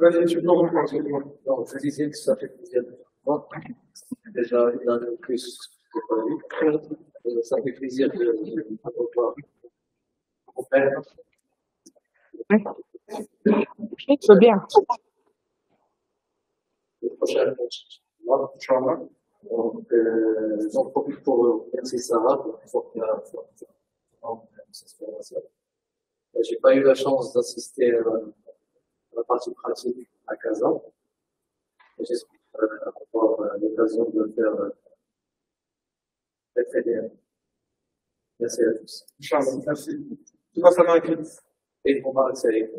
Vas-y, tu peux reprendre, c'est bon. Non, je disais que ça fait plaisir de voir. Déjà, il y en a plus que pas vu. Ça fait plaisir de revoir mon père. C'est bien. Le prochain, Inch'Allah. donc, j'en profite pour remercier Sarah pour cette formation. J'ai pas eu la chance d'assister à la partie pratique à Kazan. J'espère avoir l'occasion de le faire très très bien. Merci à tous. Inch'Allah, merci. Tu passes la main à qui? Et on va essayer.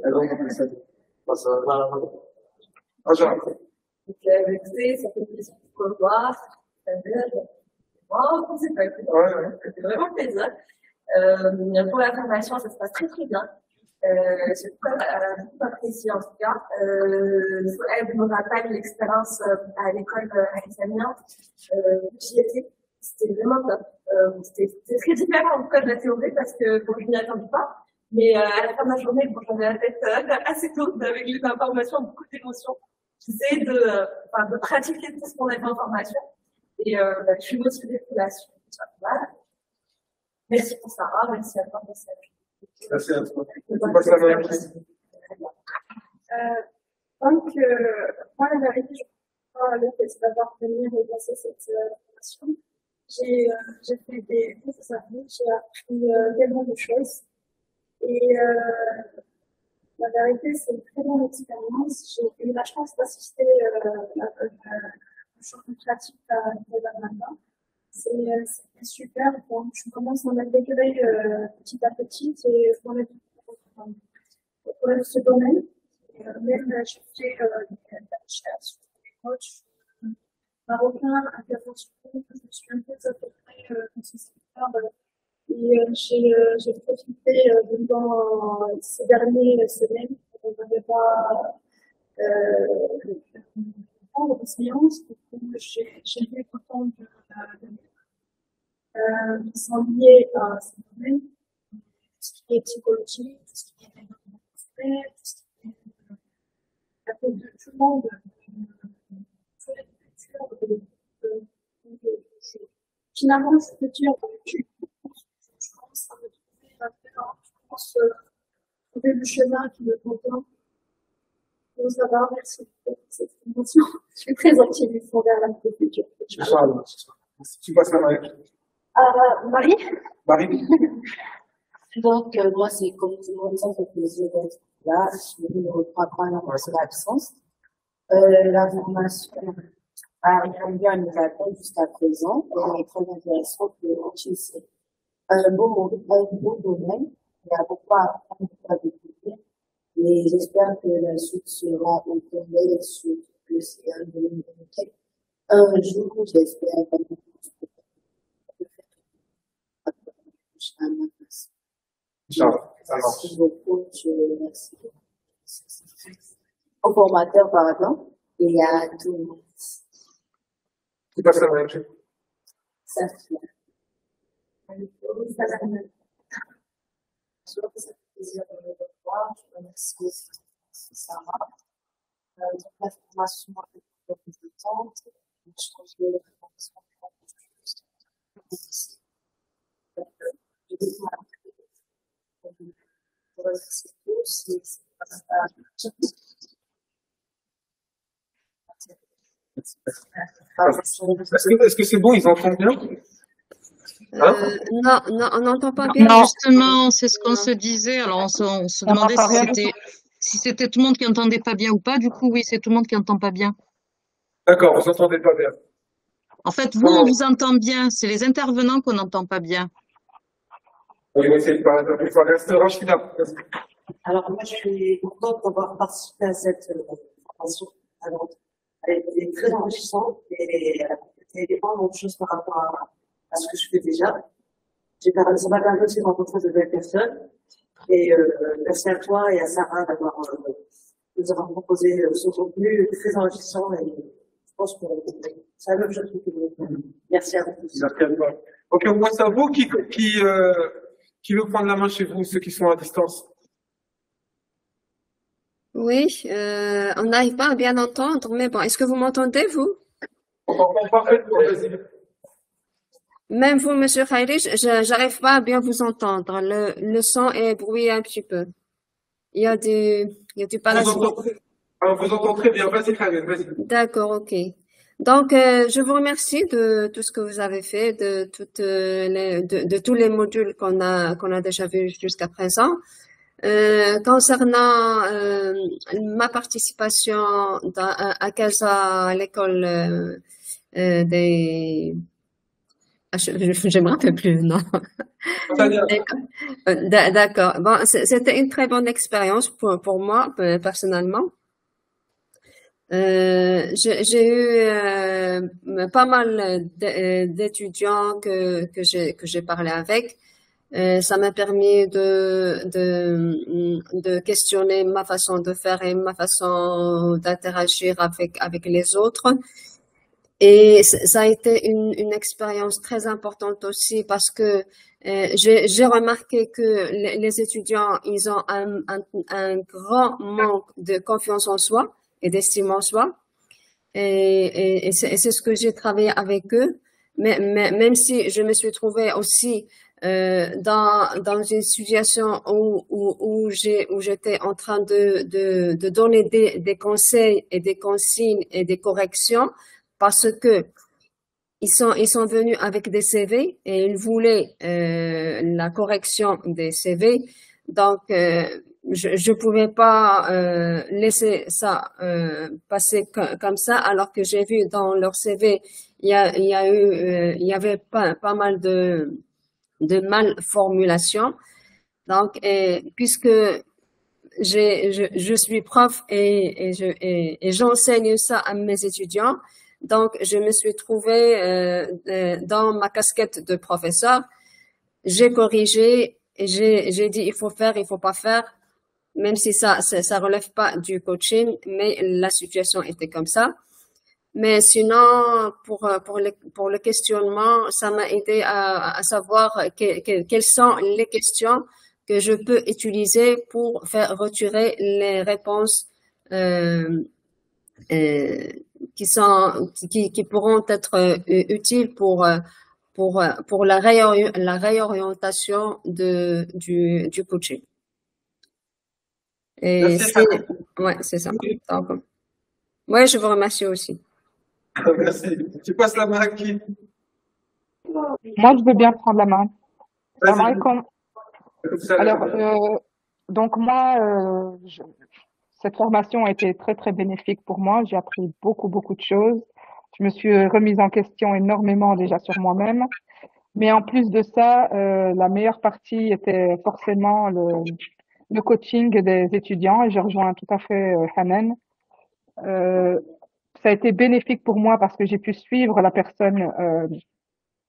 Passe la main. Aja. Écoutez, ça fait plaisir de vous revoir. Wow, c'est pas évident. Ça fait vraiment plaisir. Pour la formation, ça se passe très très bien. J'ai beaucoup apprécié en tout cas. Elle me rappelle l'expérience à l'école à l'examen. J'y étais. C'était vraiment top. C'était très différent en tout cas de la théorie parce que bon, je m'y attendais pas. Mais à la fin de la journée, bon, j'avais la tête assez lourde avec les informations, beaucoup d'émotions. J'essaie de pratiquer tout ce qu'on a fait en formation. Et je suis motivée pour la suite. Voilà. Merci pour Sarah, merci à toi pour ça. Merci à toi. Tu passes la main à qui? Donc, moi, la vérité, je crois pas le fait d'avoir venir et passer cette formation. J'ai fait des amis, j'ai appris tellement de choses. Et la vérité, c'est une très bonne expérience. J'ai eu la chance d'assister au champ pratique à Nevada. C'était super. Bon, je commence à m'intégrer petit à petit et je m'en ai dans ce domaine. Même j'ai fait des recherches sur des coachs marocains, internationaux. Je me suis un peu intégrée dans ce secteur. Et j'ai profité pendant ces dernières semaines. On n'avait pas prendre des séances. J'ai lu autant de qui sont liés à ce domaine, tout ce qui est psychologie, tout ce qui est développement personnel, tout ce qui est à cause de tout le monde, toutes les cultures, finalement, je peux dire, je commence à me trouver là-dedans, je commence à trouver le chemin qui me convient. Donc, ça va, merci pour cette promotion. Je suis très optimiste envers la future. Inch'Allah. Tu passes la main à qui? Marie? Marie? Donc, moi, c'est comme tout le monde, ça fait plaisir d'être là. Je ne reprends pas son absence. La formation a répondu à nos attentes jusqu'à présent. Elle est très intéressante pour utiliser un beau domaine. Il y a beaucoup à apprendre, beaucoup à découvrir. Mais j'espère que la suite sera autant belle sur que c'est un domaine dans lequel un jour, j'espère vraiment Merci beaucoup, je remercie au formateur, pardon, et à tout le monde. Tu passes la main à qui? Ça fait plaisir de me revoir. Je remercie Sarah. Donc, la formation a été compétente. Je pense que la formation a été Est-ce que c'est bon, ils entendent bien? Non, on n'entend pas bien. Non. Justement, c'est ce qu'on se disait. Alors, on se demandait si c'était tout le monde qui entendait pas bien ou pas. Du coup, oui, c'est tout le monde qui entend pas bien. D'accord, vous entendez pas bien. En fait, vous, on vous entend bien. C'est les intervenants qu'on n'entend pas bien. Oui, on va essayer de parler. Rachida. Alors, moi, je suis contente d'avoir participé à cette formation. Alors, elle était très enrichissante et elle a complété énormément de choses par rapport à ce que je fais déjà. Ça m'a permis aussi de rencontrer de belles personnes. Et merci à toi et à Sarah d'avoir nous avoir proposé ce contenu très enrichissant et je pense que c'est la même chose que vous. Merci à vous tous. Merci à toi. Ok, au moins c'est à vous qui veut prendre la main chez vous, ceux qui sont à distance. Oui, on n'arrive pas à bien entendre, mais bon, est-ce que vous m'entendez, vous? On t'entend parfaitement, vas-y. Même vous, Monsieur Khairi, j'arrive pas à bien vous entendre. Le son est brouillé un petit peu. Il y a du On vous parasite. entend, on vous entend très bien. Vas-y, Khaled, vas-y. D'accord, ok. Donc, je vous remercie de tout ce que vous avez fait, de tous les modules qu'on a déjà vus jusqu'à présent. Concernant ma participation à CASA, à l'école des... Ah, je me rappelle plus, non. Tania, D'accord. Bon, c'était une très bonne expérience pour moi, personnellement. J'ai eu pas mal d'étudiants que j'ai parlé avec. Ça m'a permis de questionner ma façon de faire et ma façon d'interagir avec les autres. Et ça a été une expérience très importante aussi parce que j'ai remarqué que les étudiants, ils ont un grand manque de confiance en soi et d'estime en soi. Et c'est ce que j'ai travaillé avec eux. Mais même si je me suis trouvée aussi dans une situation où j'étais en train de donner des conseils et des consignes et des corrections parce que ils sont venus avec des CV et ils voulaient la correction des CV. Donc, je pouvais pas laisser ça passer comme ça, alors que j'ai vu dans leur CV, il y avait pas mal de malformulations. Donc, puisque je suis prof et j'enseigne ça à mes étudiants. Donc, je me suis trouvée dans ma casquette de professeur. J'ai corrigé et j'ai dit il faut faire, il faut pas faire, même si ça relève pas du coaching, mais la situation était comme ça. Mais sinon, pour le questionnement, ça m'a aidé à savoir quelles sont les questions que je peux utiliser pour faire retirer les réponses euh, euh, qui pourront être utiles pour la réorientation du coaching. Et merci. ouais, c'est ça. Donc, ouais, je vous remercie aussi. Merci. Tu passes la main à qui? Moi, je veux bien prendre la main. Salam Vas-y. alaikum. Alors, donc moi, cette formation a été très, très bénéfique pour moi. J'ai appris beaucoup, beaucoup de choses. Je me suis remise en question énormément déjà sur moi-même. Mais en plus de ça, la meilleure partie était forcément le coaching des étudiants. Et je rejoins tout à fait Hanan. Ça a été bénéfique pour moi parce que j'ai pu suivre la personne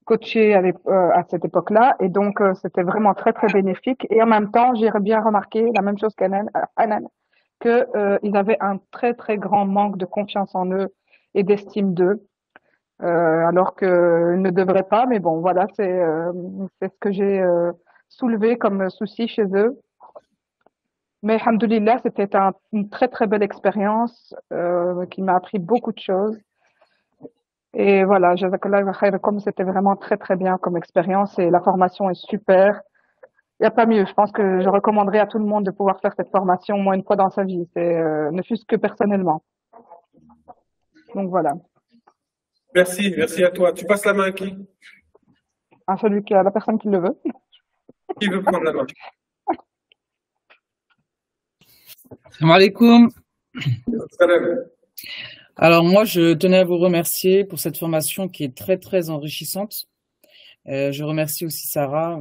coachée à cette époque-là. Et donc, c'était vraiment très, très bénéfique. Et en même temps, j'ai bien remarqué la même chose qu'Hanan, que ils avaient un très, très grand manque de confiance en eux et d'estime d'eux. Alors qu'ils ne devraient pas, mais bon, voilà, c'est ce que j'ai soulevé comme souci chez eux. Mais alhamdoulilah, c'était une très très belle expérience qui m'a appris beaucoup de choses. Et voilà, jazakallah khair, comme c'était vraiment très très bien comme expérience et la formation est super. Il n'y a pas mieux. Je pense que je recommanderais à tout le monde de pouvoir faire cette formation au moins une fois dans sa vie. Ne fût-ce que personnellement. Donc voilà. Merci, merci à toi. Tu passes la main à qui? À la personne qui le veut. Qui veut prendre la main? Salam alaikum. Salam. Alors moi, je tenais à vous remercier pour cette formation qui est très très enrichissante. Je remercie aussi Sarah.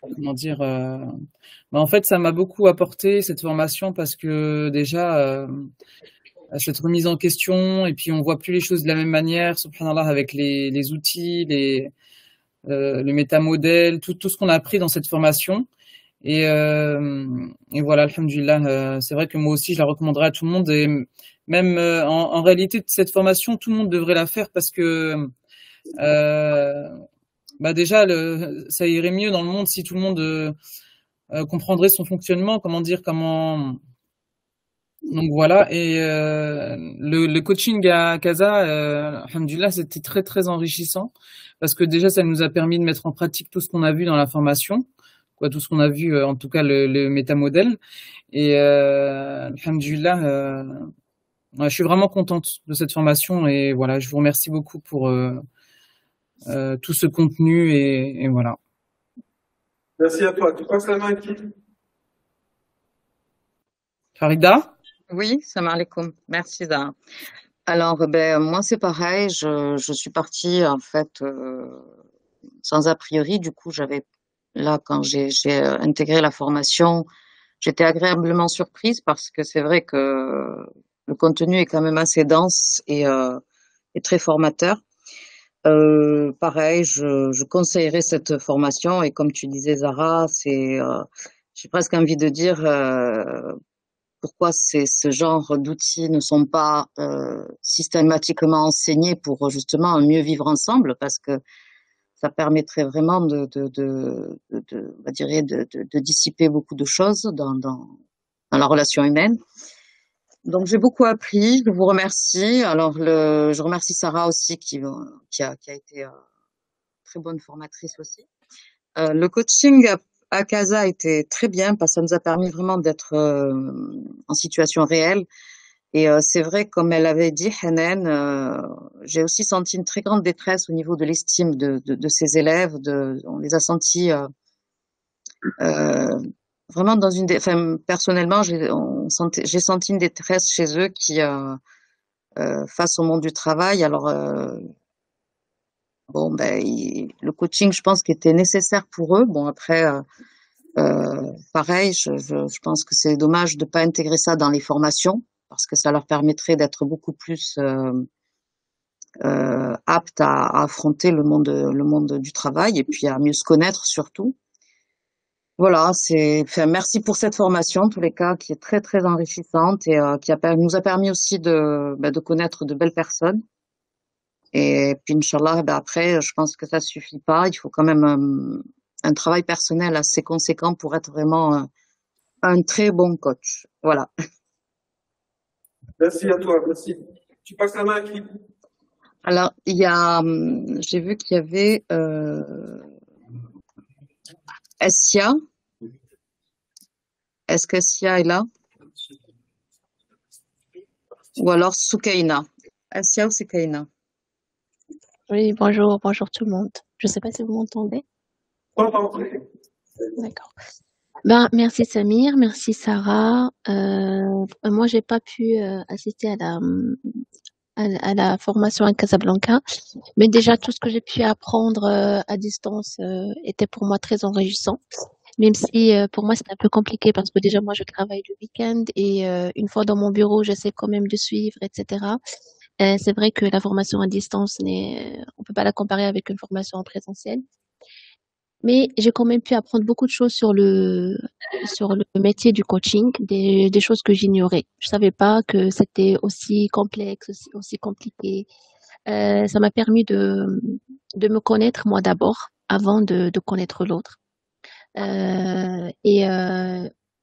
Comment dire en fait, ça m'a beaucoup apporté cette formation parce que déjà cette remise en question et puis on voit plus les choses de la même manière, subhanallah, avec les outils, le métamodèle, tout ce qu'on a appris dans cette formation. Et voilà, alhamdulillah, c'est vrai que moi aussi je la recommanderais à tout le monde et même en réalité cette formation tout le monde devrait la faire parce que déjà ça irait mieux dans le monde si tout le monde comprendrait son fonctionnement, comment dire, comment Donc voilà, et le coaching à Casa, alhamdoulilah, c'était très très enrichissant parce que déjà ça nous a permis de mettre en pratique tout ce qu'on a vu dans la formation, quoi, tout ce qu'on a vu, en tout cas le métamodèle. Et alhamdoulilah, ouais, je suis vraiment contente de cette formation et voilà, je vous remercie beaucoup pour tout ce contenu et voilà. Merci à toi. Tu passes la main à qui? Farida? Oui, salam alaikum. Merci, Zahra. Alors, moi, c'est pareil. Je suis partie, en fait, sans a priori. Du coup, là, quand j'ai intégré la formation, j'étais agréablement surprise parce que c'est vrai que le contenu est quand même assez dense et très formateur. Pareil, je conseillerais cette formation et comme tu disais, Zahra, j'ai presque envie de dire, pourquoi ce genre d'outils ne sont pas systématiquement enseignés pour justement mieux vivre ensemble, parce que ça permettrait vraiment on va dire, de dissiper beaucoup de choses dans la relation humaine. Donc j'ai beaucoup appris, je vous remercie. Alors je remercie Sarah aussi qui a été très bonne formatrice aussi. Le coaching à Casa était très bien parce que ça nous a permis vraiment d'être en situation réelle. Et c'est vrai, comme elle avait dit, Hanan, j'ai aussi senti une très grande détresse au niveau de l'estime de ses élèves. On les a sentis vraiment dans enfin, personnellement, j'ai senti une détresse chez eux qui face au monde du travail. Alors bon, le coaching, je pense, qu'il était nécessaire pour eux. Bon, après, pareil, je pense que c'est dommage de pas intégrer ça dans les formations parce que ça leur permettrait d'être beaucoup plus aptes à affronter le monde du travail et puis à mieux se connaître surtout. Voilà, enfin, merci pour cette formation, en tous les cas, qui est très très enrichissante et qui nous a permis aussi de connaître de belles personnes. Et puis, Inch'Allah, après, je pense que ça suffit pas. Il faut quand même un travail personnel assez conséquent pour être vraiment un très bon coach. Voilà. Merci à toi, merci. Tu passes la main à qui? Alors, j'ai vu qu'il y avait Essia. Est-ce qu'Essia est là? Ou alors Soukaina. Essia ou Soukaina? Oui, bonjour tout le monde. Je ne sais pas si vous m'entendez. D'accord. Merci Samir, merci Sarah. Moi, j'ai pas pu assister à la formation à Casablanca, mais déjà tout ce que j'ai pu apprendre à distance était pour moi très enrichissant. Même si pour moi c'était un peu compliqué parce que déjà moi je travaille le week-end et une fois dans mon bureau j'essaie quand même de suivre, etc. C'est vrai que la formation à distance on peut pas la comparer avec une formation en présentiel. Mais j'ai quand même pu apprendre beaucoup de choses sur le métier du coaching, des choses que j'ignorais. Je savais pas que c'était aussi complexe, aussi compliqué. Ça m'a permis de me connaître moi d'abord, avant de connaître l'autre.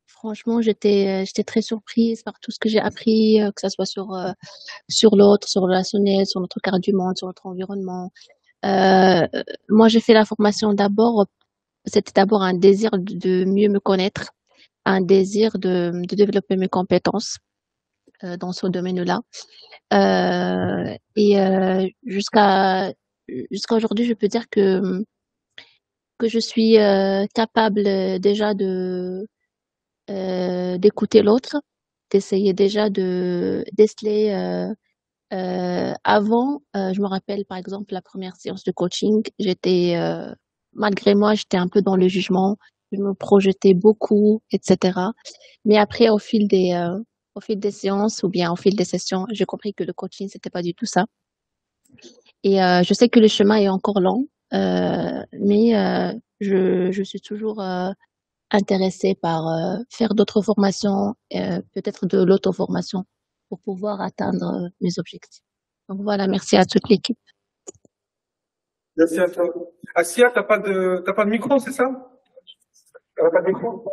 Franchement, j'étais très surprise par tout ce que j'ai appris, que ça soit sur l'autre, sur le relationnel, sur notre quart du monde, sur notre environnement. Moi, j'ai fait la formation c'était d'abord un désir de mieux me connaître, un désir de développer mes compétences dans ce domaine-là. Jusqu'à aujourd'hui, je peux dire que je suis capable déjà d'écouter l'autre, d'essayer déjà de déceler avant, je me rappelle par exemple la première séance de coaching, malgré moi, j'étais un peu dans le jugement, je me projetais beaucoup, etc. Mais après, au fil des séances ou bien au fil des sessions, j'ai compris que le coaching, c'était pas du tout ça. Et je sais que le chemin est encore long, mais je suis toujours intéressée par faire d'autres formations, peut-être de l'auto-formation pour pouvoir atteindre mes objectifs. Donc voilà, merci à toute l'équipe. Merci à toi. Assia, t'as pas de micro, c'est ça? T'as pas de micro?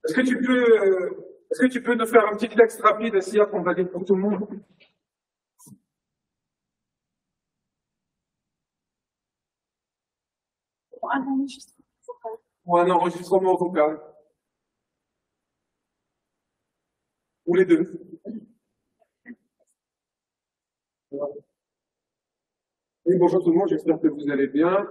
Est-ce que tu peux Est-ce que tu peux nous faire un petit texte rapide, Assia, qu'on va lire pour tout le monde? Ou un enregistrement vocal? Ou les deux? Et bonjour tout le monde, j'espère que vous allez bien.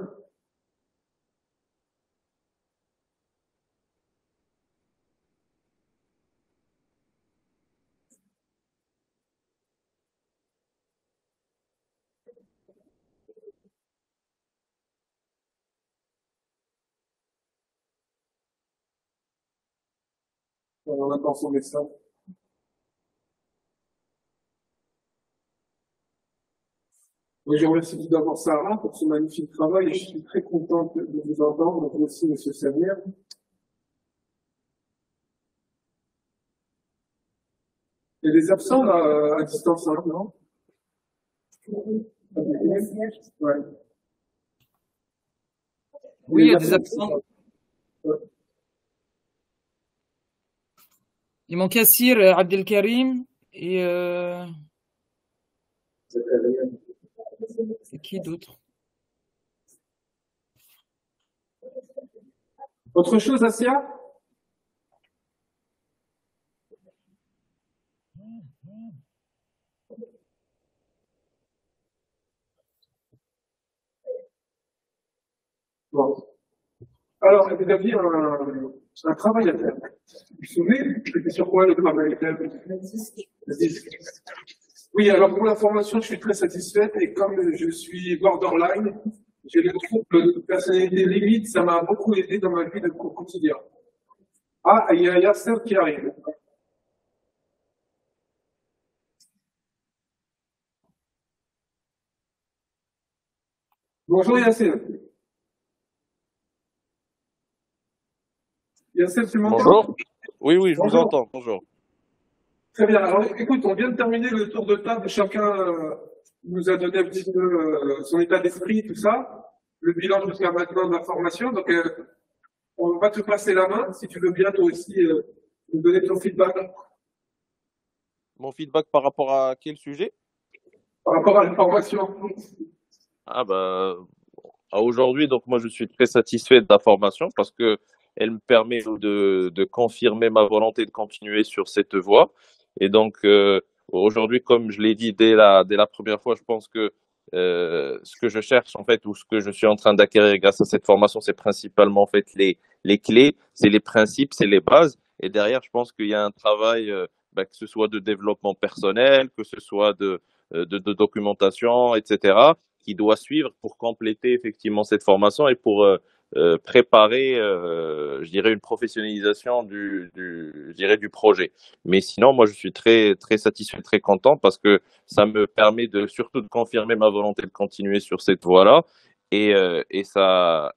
On attend son médecin. Oui, je remercie tout d'abord Sarah pour son magnifique travail et je suis très contente de vous entendre, vous aussi, Monsieur Samir. Et les absents là, à distance, hein, non? Ouais. Oui, il y a des absents. Il manque Yassir, Abdelkarim et qui d'autre? Autre chose, Assia? Bon. Alors, vous aviez un travail à faire. Vous vous souvenez? C'était sur quoi le travail à faire? Le disque. Oui, alors pour l'information, je suis très satisfaite et comme je suis borderline, j'ai le trouble de personnalité limite, ça m'a beaucoup aidé dans ma vie de quotidien. Ah, il y a Yasser qui arrive. Bonjour Yasser. Yasser, tu m'entends? Bonjour. Oui, oui, je vous Bonjour. entends. Bonjour. Très bien. Alors, écoute, on vient de terminer le tour de table. Chacun nous a donné un petit peu son état d'esprit, tout ça, le bilan jusqu'à maintenant de la formation. Donc, on va te passer la main, si tu veux bien, toi aussi, nous donner ton feedback Mon feedback par rapport à quel sujet? par rapport à la formation. Ah bah, à aujourd'hui, donc moi je suis très satisfait de la formation parce que elle me permet de confirmer ma volonté de continuer sur cette voie. Et donc aujourd'hui, comme je l'ai dit dès la première fois, je pense que ce que je cherche en fait ou ce que je suis en train d'acquérir grâce à cette formation, c'est principalement en fait les clés, c'est les principes, c'est les bases. Et derrière, je pense qu'il y a un travail, que ce soit de développement personnel, que ce soit de documentation, etc., qui doit suivre pour compléter effectivement cette formation et pour préparer, je dirais, une professionnalisation je dirais, du projet. Mais sinon, moi, je suis très, très satisfait, très content parce que ça me permet surtout de confirmer ma volonté de continuer sur cette voie-là. Et ça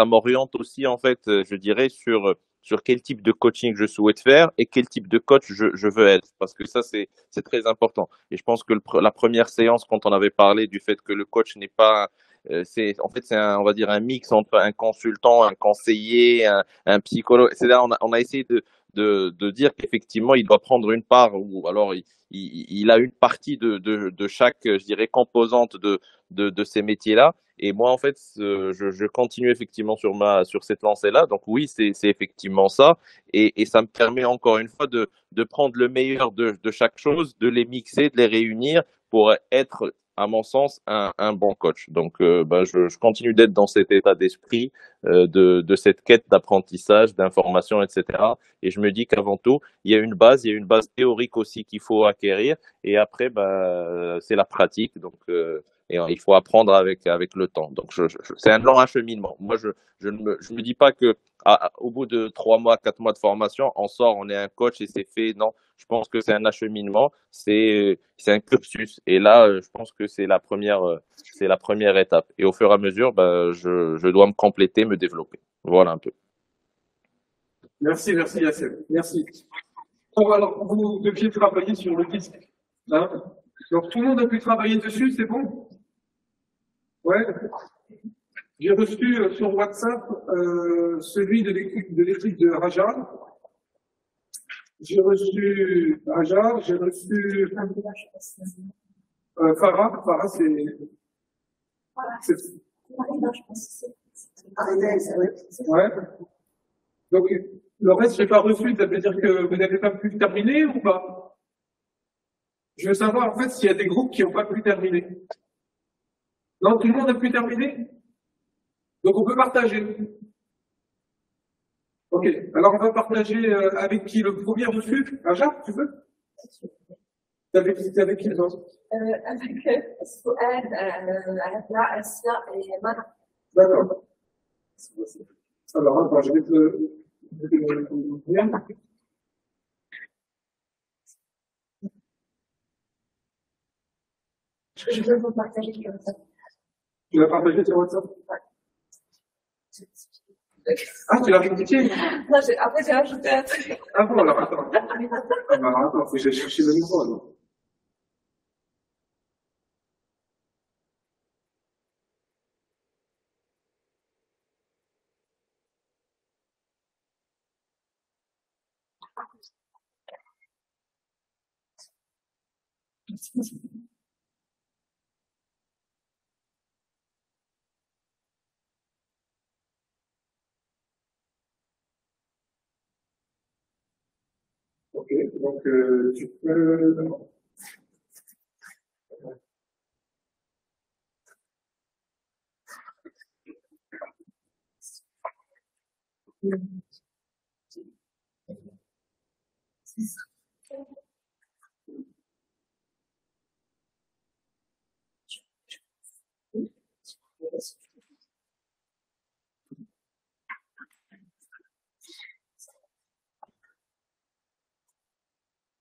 m'oriente aussi, en fait, je dirais, sur quel type de coaching je souhaite faire et quel type de coach je veux être. Parce que ça, c'est très important. Et je pense que la première séance, quand on avait parlé du fait que le coach n'est pas, en fait, on va dire un mix entre un consultant, un conseiller, un psychologue. C'est là, on a essayé de dire qu'effectivement, il doit prendre une part ou alors il a une partie de chaque, je dirais, composante de ces métiers-là. Et moi, en fait, je continue effectivement sur cette lancée-là. Donc oui, c'est effectivement ça. Et ça me permet encore une fois de prendre le meilleur de chaque chose, de les mixer, de les réunir pour être, à mon sens, un bon coach. Donc, je continue d'être dans cet état d'esprit, de cette quête d'apprentissage, d'information, etc. Et je me dis qu'avant tout, il y a une base théorique aussi qu'il faut acquérir. Et après, c'est la pratique. Donc, et il faut apprendre avec le temps. Donc, c'est un long acheminement. Moi, je ne me dis pas que au bout de 3 mois, 4 mois de formation, on sort, on est un coach et c'est fait. Non, je pense que c'est un acheminement, c'est un cursus. Et là, je pense que c'est la première étape. Et au fur et à mesure, je dois me compléter, me développer. Voilà un peu. Merci Yasser. Merci. Bon, alors, vous deviez travailler sur le disque. Hein? Donc, tout le monde a pu travailler dessus, c'est bon? Ouais. J'ai reçu sur WhatsApp celui de l'équipe de Raja. J'ai reçu Aja, j'ai reçu Farah. Farah, c'est... Ouais. Donc, le reste, je n'ai pas reçu. Ça veut dire que vous n'avez pas pu terminer ou pas? Je veux savoir, en fait, s'il y a des groupes qui n'ont pas pu terminer. Non, tout le monde a pu terminer? Donc, on peut partager. Ok. Alors, on va partager avec qui? Le premier reçu? Aja, tu veux? Avec qui les autres? Avec Fouad, Adna, Assia et Mara. D'accord. Alors, attends, je vais te dire. Je vais vous partager sur WhatsApp. Tu l'as partagé sur WhatsApp? Ah, tu l'as rectifié? Non, après, j'ai ajouté un truc. Ah bon, alors attends. Alors, attends, faut que j'aille chercher le micro, alors. Ok, donc tu peux...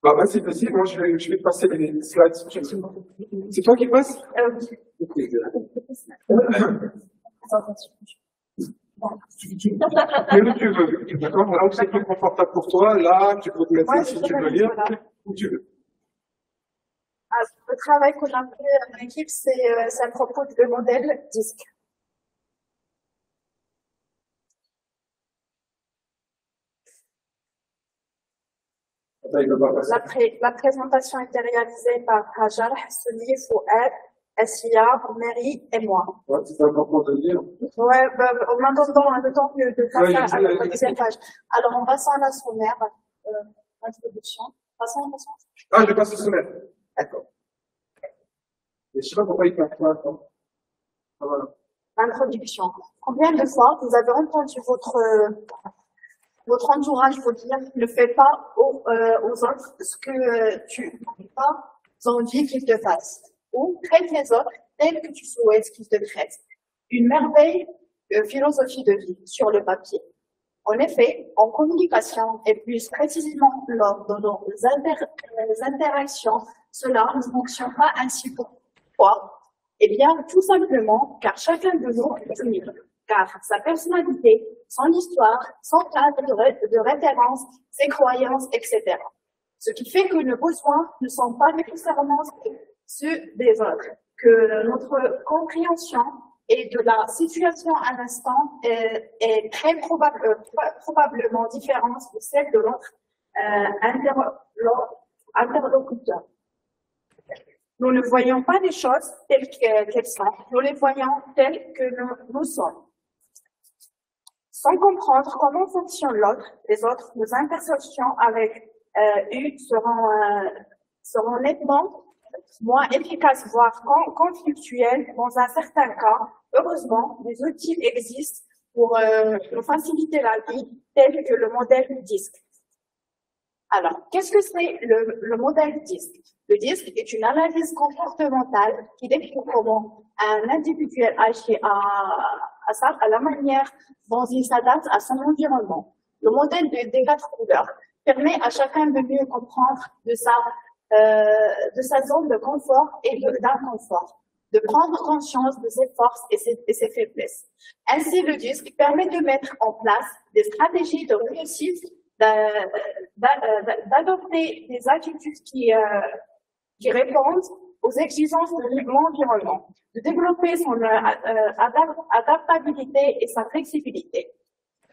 Bah, c'est facile, moi je vais te passer les slides. C'est toi qui passes? Oui. Mais où tu veux, d'accord? Là où c'est plus confortable pour toi, là, tu peux te mettre là si tu veux lire, où tu veux. Le travail qu'on a fait en équipe, c'est à propos du modèle DISC. La présentation était réalisée par Hajar, Hassoni, Fouad, Assia, Mary et moi. Ouais, c'est important de lire. Ouais, en attendant le temps de faire ça à la deuxième page. Alors, on passe à la sommaire, introduction. Passons à la sommaire. Ah, je passe au sommaire. D'accord. Et je sais pas pourquoi il passe pas, attends. Ah, voilà. Introduction. Combien de fois vous avez entendu votre entourage vous dire ne fais pas aux autres ce que tu n'as pas envie qu'ils te fassent, ou traite les autres tels que tu souhaites qu'ils te traitent. Une merveille de philosophie de vie sur le papier. En effet, en communication et plus précisément lors de nos interactions, cela ne fonctionne pas ainsi. Pourquoi? Eh bien, tout simplement car chacun de nous est unique. Car sa personnalité, son histoire, son cadre de référence, ses croyances, etc. Ce qui fait que nos besoins ne sont pas nécessairement ceux des autres, que notre compréhension et de la situation à l'instant est très probablement différente de celle de l'autre interlocuteur. Nous ne voyons pas les choses telles qu'elles sont, nous les voyons telles que nous sommes. Sans comprendre comment fonctionne l'autre, les autres, nos interactions avec eux seront nettement moins efficaces, voire conflictuelles dans un certain cas. Heureusement, des outils existent pour nous faciliter la vie, tels que le modèle DISC. Alors, qu'est-ce que c'est le modèle DISC? Le DISC est une analyse comportementale qui décrit comment un individu agit à la manière dont il s'adapte à son environnement. Le modèle des 4 couleurs permet à chacun de mieux comprendre de sa zone de confort et d'inconfort, de prendre conscience de ses forces et ses faiblesses. Ainsi, le DISC permet de mettre en place des stratégies de réussite, d'adopter des attitudes qui répondent aux exigences de l'environnement, de développer son adaptabilité et sa flexibilité.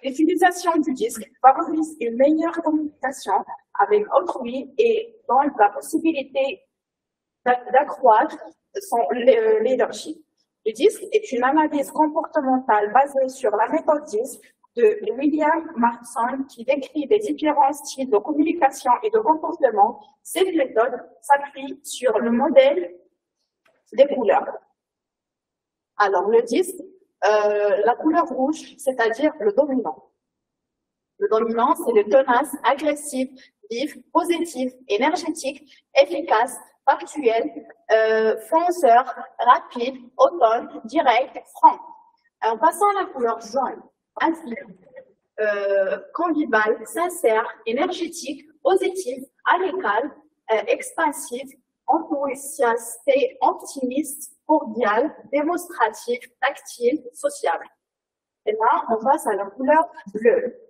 L'utilisation du DISC favorise une meilleure communication avec autrui et dans la possibilité d'accroître son leadership. Le DISC est une analyse comportementale basée sur la méthode DISC de William Marston qui décrit les différents styles de communication et de comportement. Cette méthode s'appuie sur le modèle des couleurs. Alors, le DISC, la couleur rouge, c'est-à-dire le dominant. Le dominant, c'est le tenace, agressif, vif, positif, énergétique, efficace, factuel, fonceur, rapide, autonome, direct, franc. En passant à la couleur jaune, ainsi, convivial, sincère, énergétique, positif, amical, expansif, enthousiaste, optimiste, cordial, démonstratif, tactile, sociable. Et là, on passe à la couleur bleue.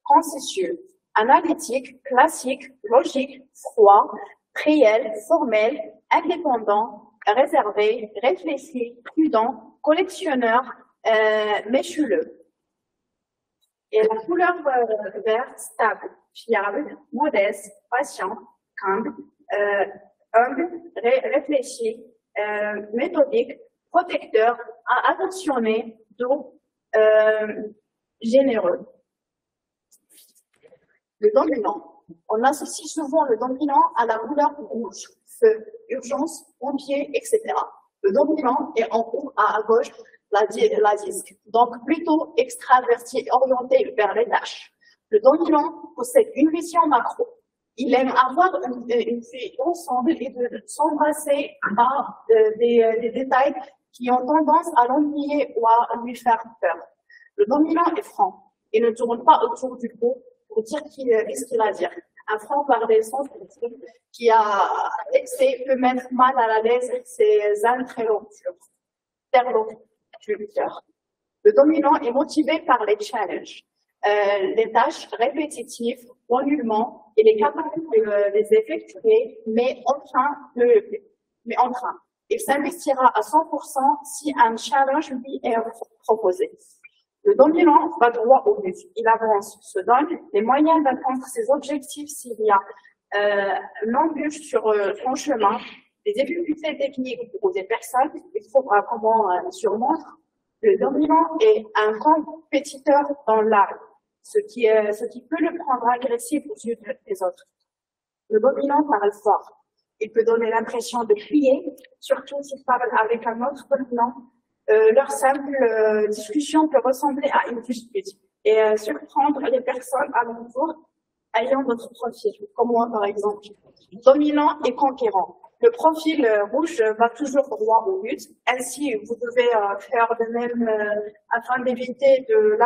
Consciencieux, analytique, classique, logique, froid, réel, formel, indépendant, réservé, réfléchi, prudent, collectionneur, méchuleux. Et la couleur verte, stable, fiable, modeste, patient, calme, humble, réfléchi, méthodique, protecteur, attentionné, doux, généreux. Le dominant. On associe souvent le dominant à la couleur rouge, feu, urgence, pompier, etc. Le dominant est en haut à gauche la disque, donc plutôt extraverti, orienté vers les tâches. Le dominant possède une vision macro. Il aime avoir une vue ensemble et de s'embrasser par des détails qui ont tendance à l'ennuyer ou à lui faire peur. Le dominant est franc. Il ne tourne pas autour du pot pour dire qu'est-ce qu'il a à dire. Un franc par des sens qui a excès peut mettre mal à l'aise ses interlocuteurs. Le dominant est motivé par les challenges, les tâches répétitives, ennuiement, il est capable de les effectuer, mais en train. Il s'investira à 100% si un challenge lui est proposé. Le dominant va droit au but. Il avance, se donne les moyens d'atteindre ses objectifs s'il y a l'embûche sur son chemin, des difficultés techniques pour des personnes, il faudra comment surmonter. Le dominant est un compétiteur dans l'art, ce qui peut le prendre agressif aux yeux des autres. Le dominant parle fort. Il peut donner l'impression de crier, surtout s'il parle avec un autre dominant. Leur simple discussion peut ressembler à une dispute et surprendre les personnes alentour ayant notre profil, comme moi par exemple. Dominant et conquérant. Le profil rouge va toujours droit au but. Ainsi, vous devez faire de même afin d'éviter de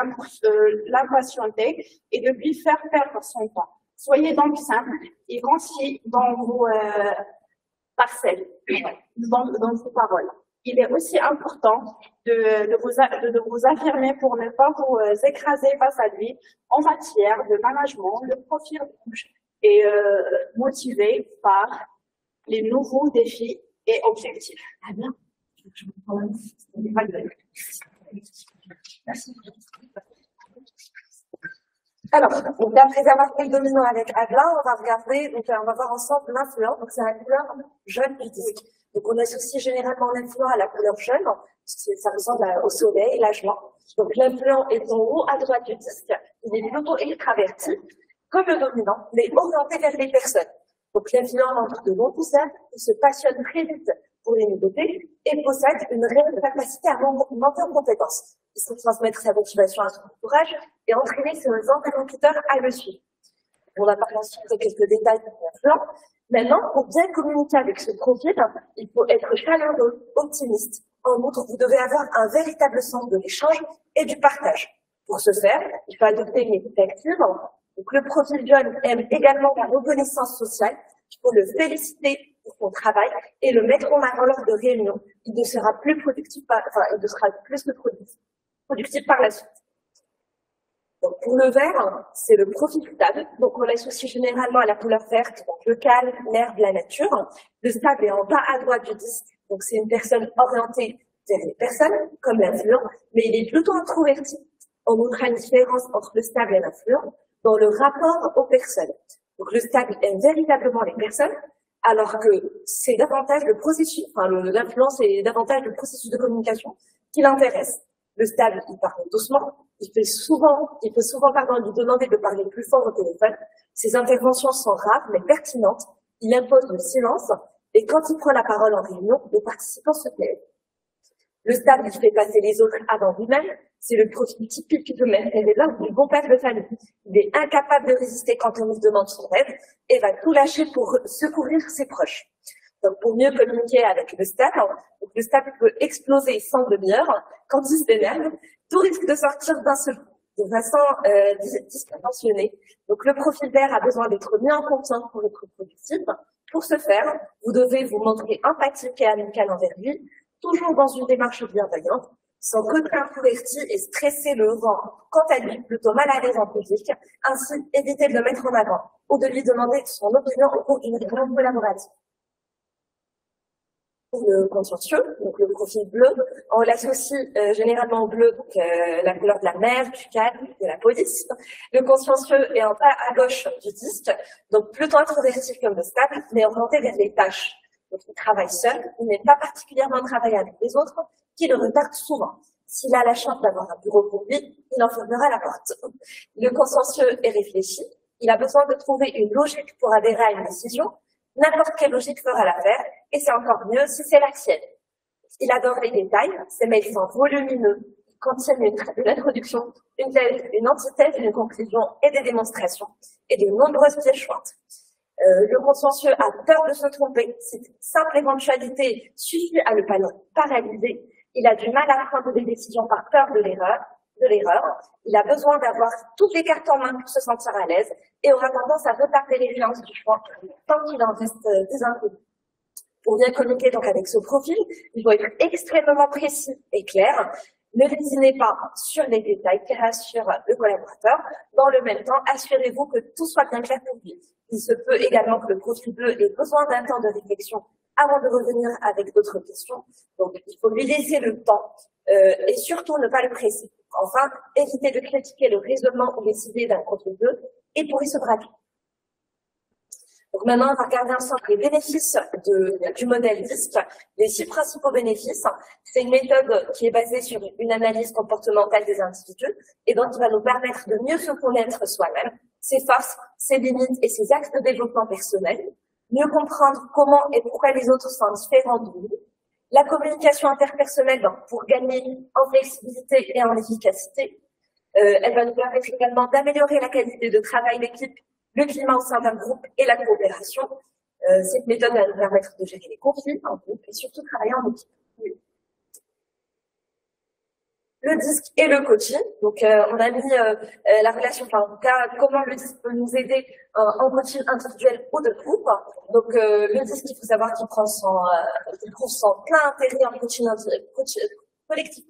l'impatienter et de lui faire perdre son temps. Soyez donc simple et concis dans vos parcelles, dans vos paroles. Il est aussi important de vous affirmer pour ne pas vous écraser face à lui en matière de management. Le profil rouge est motivé par les nouveaux défis et objectifs. Ah bien. Merci. Alors, donc après avoir fait le dominant avec Agla, on va regarder, donc on va voir ensemble l'influent. Donc c'est la couleur jaune du disque. Donc on associe généralement l'influent à la couleur jaune, ça ressemble au soleil, la joie. Donc l'influent est en haut à droite du disque. Il est plutôt extraverti, comme le dominant, mais orienté vers les personnes. Donc l'influent montre de bons pousseurs, il se passionne très vite pour les nouveautés et possède une réelle capacité à monter en compétences. Il sait transmettre sa motivation à son entourage et entraîner ses interlocuteurs à le suivre. On va parler ensuite de quelques détails de l'influent. Maintenant, pour bien communiquer avec ce profil, il faut être chaleureux, optimiste. En outre, vous devez avoir un véritable sens de l'échange et du partage. Pour ce faire, il faut adopter une écoute active. Donc, le profil jaune aime également la reconnaissance sociale. Il faut le féliciter pour son travail et le mettre en avant lors de réunions. Il ne sera plus productif, il sera plus que productif par la suite. Donc, pour le vert, c'est le profil stable. Donc, on l'associe généralement à la couleur verte, donc le calme, l'air de la nature. Le stable est en bas à droite du disque. Donc, c'est une personne orientée vers les personnes, comme l'influent, mais il est plutôt introverti. On montrera une différence entre le stable et l'influent dans le rapport aux personnes. Donc le stable aime véritablement les personnes, alors que c'est davantage le processus, enfin l'influence est davantage le processus de communication qui l'intéresse. Le stable, il parle doucement, il peut souvent lui demander de parler plus fort au téléphone. Ses interventions sont rares mais pertinentes. Il impose le silence et quand il prend la parole en réunion, les participants se taisent. Le stable, il fait passer les autres avant lui-même. C'est le profil typique de même élève du bon père de famille. Il est incapable de résister quand on lui demande son aide et va tout lâcher pour secourir ses proches. Donc, pour mieux communiquer avec le stable peut exploser sans demi-heure quand il s'énerve. Tout risque de sortir d'un seul coup, de façon disproportionnée. Donc, le profil vert a besoin d'être mis en confiance pour être productif. Pour ce faire, vous devez vous montrer empathique et amical envers lui, toujours dans une démarche bienveillante, sans côté introverti et stresser le rend, quant à lui, plutôt mal à l'aise en public. Ainsi, évitez de le mettre en avant ou de lui demander son opinion au cours d'une réunion collaborative. Pour le consciencieux, donc le profil bleu, on l'associe généralement au bleu, donc la couleur de la mer, du calme, de la police. Le consciencieux est en bas à gauche du disque, donc plutôt introverti comme le stable, mais orienté vers les tâches. Donc il travaille seul, il n'aime pas particulièrement travailler avec les autres, qui le retardent souvent. S'il a la chance d'avoir un bureau pour lui, il en fermera la porte. Le consciencieux est réfléchi, il a besoin de trouver une logique pour adhérer à une décision. N'importe quelle logique fera l'affaire, et c'est encore mieux si c'est la sienne. Il adore les détails, ses mails sont volumineux, ils contiennent une introduction, une thèse, une antithèse, une conclusion et des démonstrations, et de nombreuses pièces jointes. Le consciencieux a peur de se tromper, cette simple éventualité suffit à le paralyser. Il a du mal à prendre des décisions par peur de l'erreur. Il a besoin d'avoir toutes les cartes en main pour se sentir à l'aise et aura tendance à retarder l'échéance du choix tant qu'il en reste des inconnus. Pour bien communiquer donc avec ce profil, il faut être extrêmement précis et clair. Ne lésinez pas sur les détails qui rassurent le collaborateur. Dans le même temps, assurez-vous que tout soit bien clair pour lui. Il se peut également que le profil bleu ait besoin d'un temps de réflexion avant de revenir avec d'autres questions. Donc, il faut lui laisser le temps et surtout ne pas le presser. Enfin, évitez de critiquer le raisonnement ou les idées d'un profil bleu et pourrez se braquer. Donc maintenant, on va regarder ensemble les bénéfices du modèle DISC. Les 6 principaux bénéfices, c'est une méthode qui est basée sur une analyse comportementale des individus et donc qui va nous permettre de mieux se connaître soi-même, ses forces, ses limites et ses axes de développement personnel, mieux comprendre comment et pourquoi les autres sont différents de nous, la communication interpersonnelle pour gagner en flexibilité et en efficacité. Elle va nous permettre également d'améliorer la qualité de travail d'équipe, le climat au sein d'un groupe et la coopération. Cette méthode va nous permettre de gérer les conflits en groupe et surtout travailler en équipe. Le DISC et le coaching. Donc, on a mis la relation, enfin, en tout cas, comment le DISC peut nous aider en coaching individuel ou de groupe. Donc, le DISC, il faut savoir qu'il prend son plein intérêt en coaching collectif,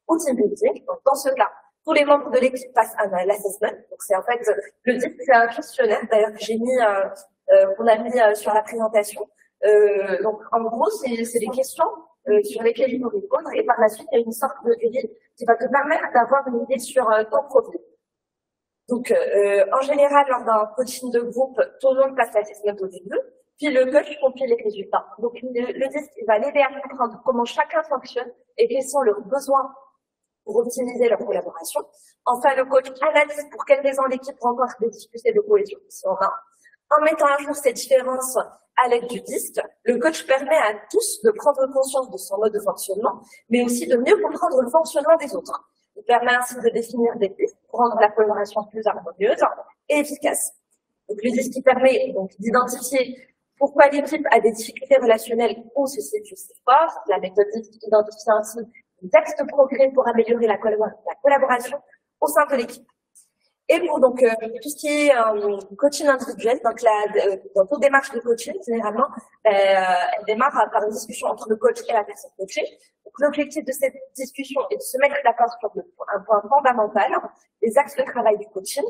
ou team building. Donc, dans ce cas, tous les membres de l'équipe passent l'assessment. Donc, c'est en fait, le DISC, c'est un questionnaire, d'ailleurs, que j'ai mis, qu'on a mis sur la présentation. Donc, en gros, c'est des questions sur lesquelles il faut répondre et par la suite, il y a une sorte de grille qui va te permettre d'avoir une idée sur ton profil. Donc, en général, lors d'un coaching de groupe, tout le monde passe l'assessment au début, puis le coach compile les résultats. Donc, le DISC, il va l'aider à comprendre comment chacun fonctionne et quels sont leurs besoins pour optimiser leur collaboration. Enfin, le coach analyse pour quelles raisons l'équipe rencontre des difficultés de cohésion. En mettant à jour ces différences à l'aide du DISC, le coach permet à tous de prendre conscience de son mode de fonctionnement, mais aussi de mieux comprendre le fonctionnement des autres. Il permet ainsi de définir des pistes pour rendre la collaboration plus harmonieuse et efficace. Donc, le DISC permet donc d'identifier pourquoi l'équipe a des difficultés relationnelles ou se situe ses forces. La méthode DISC identifie ainsi des axes de progrès pour améliorer la collaboration au sein de l'équipe. Et pour donc tout ce qui est coaching individuel, donc dans toute démarche de coaching, généralement, elle démarre par une discussion entre le coach et la personne coachée. Donc l'objectif de cette discussion est de se mettre d'accord sur un point fondamental, les axes de travail du coaching.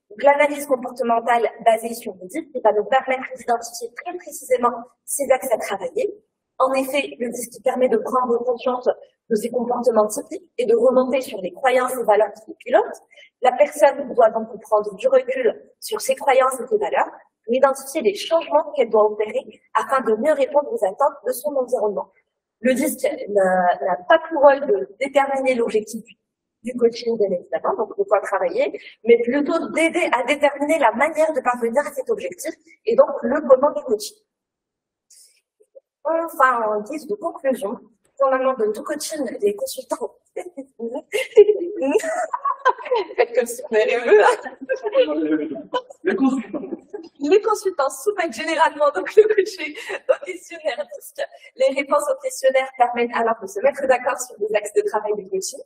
Donc l'analyse comportementale basée sur le DISC qui va nous permettre d'identifier très précisément ces axes à travailler. En effet, le DISC qui permet de prendre conscience de ses comportements typiques et de remonter sur les croyances et valeurs qui les pilotent. La personne doit donc prendre du recul sur ses croyances et ses valeurs identifier les changements qu'elle doit opérer afin de mieux répondre aux attentes de son environnement. Le DISC n'a pas pour rôle de déterminer l'objectif du coaching, bien évidemment, donc de quoi travailler, mais plutôt d'aider à déterminer la manière de parvenir à cet objectif et donc le comment du coaching. Enfin, en guise de conclusion, fondaments de tout coaching, les consultants. Faites comme si on est rêveux. Les consultants soumettent généralement donc le coaching au questionnaire DISC. Les réponses au questionnaire permettent alors de se mettre d'accord sur les axes de travail du coaching.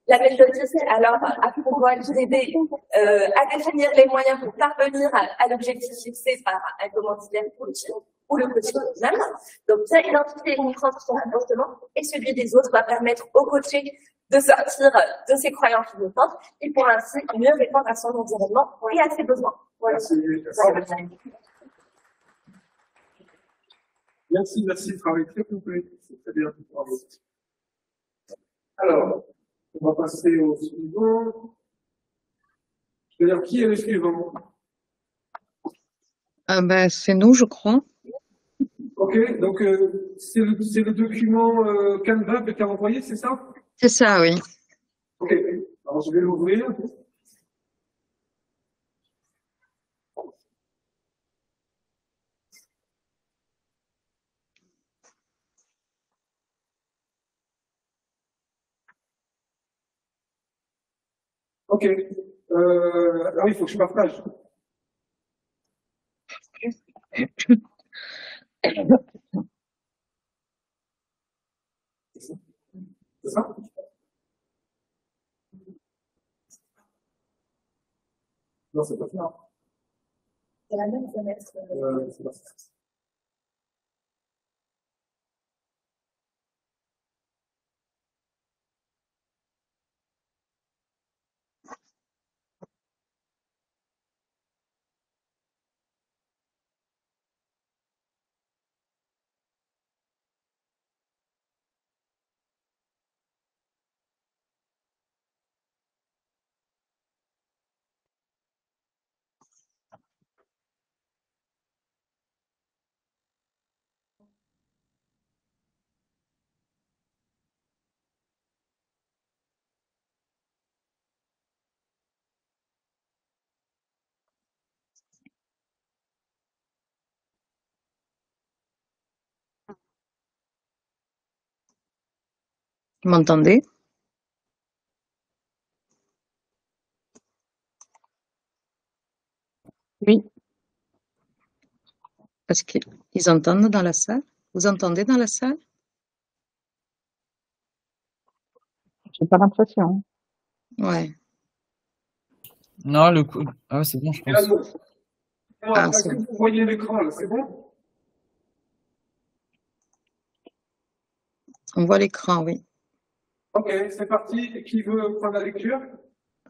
La méthode DISC alors a pour rôle d'aider à définir les moyens pour parvenir à l'objectif fixé par un commanditaire coaching ou le coaching lui-même. Donc, bien identifier et comprendre son comportement et celui des autres va permettre au coaché de sortir de ses croyances limitantes et pour ainsi mieux répondre à son environnement et à ses besoins. Voilà. Merci, travail très complet. C'est très bien. Bravo. Alors, on va passer au suivant. C'est-à-dire, qui est le suivant? Ben, c'est nous, je crois. Ok, donc c'est le document Canva que tu as envoyé, c'est ça? C'est ça, oui. Ok, alors je vais l'ouvrir. Ok, ah oui, il faut que je partage. C'est ça? Non, c'est pas ça. C'est la même fenêtre. C'est pas ça. Vous m'entendez? Oui, Parce qu'ils entendent dans la salle? Vous entendez dans la salle? j'ai pas l'impression. Ouais. Non, le coup. Ah, c'est bon, je Et là, pense. Ah, est-ce c'est que bon. vous voyez l'écran, là, c'est bon? On voit l'écran, oui. Ok, c'est parti. Qui veut prendre la lecture?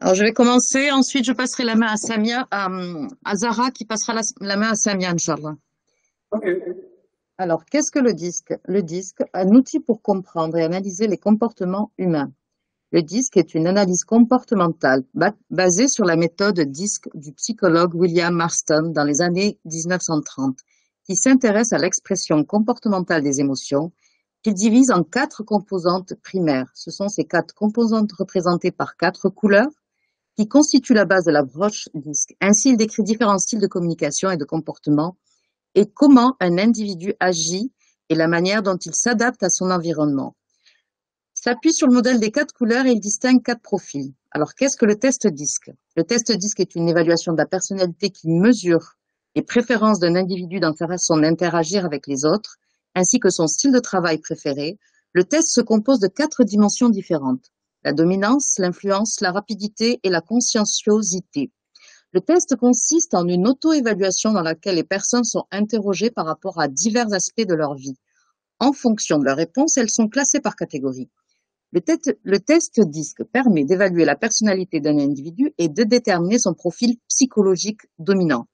Alors, je vais commencer. Ensuite, je passerai la main à Samia, à Zara, qui passera la main à Samia, Inch'Allah. Ok. Alors, qu'est-ce que le disque? Le disque, un outil pour comprendre et analyser les comportements humains. Le disque est une analyse comportementale basée sur la méthode disque du psychologue William Marston dans les années 1930, qui s'intéresse à l'expression comportementale des émotions, qu'il divise en 4 composantes primaires. Ce sont ces 4 composantes représentées par 4 couleurs qui constituent la base de l'approche disque. Ainsi, il décrit différents styles de communication et de comportement et comment un individu agit et la manière dont il s'adapte à son environnement. S'appuie sur le modèle des 4 couleurs et il distingue 4 profils. Alors, qu'est-ce que le test disque? Le test disque est une évaluation de la personnalité qui mesure les préférences d'un individu dans sa façon d'interagir avec les autres, ainsi que son style de travail préféré. Le test se compose de 4 dimensions différentes: la dominance, l'influence, la rapidité et la conscienciosité. Le test consiste en une auto-évaluation dans laquelle les personnes sont interrogées par rapport à divers aspects de leur vie. En fonction de leurs réponses, elles sont classées par catégorie. Le test disque permet d'évaluer la personnalité d'un individu et de déterminer son profil psychologique dominant.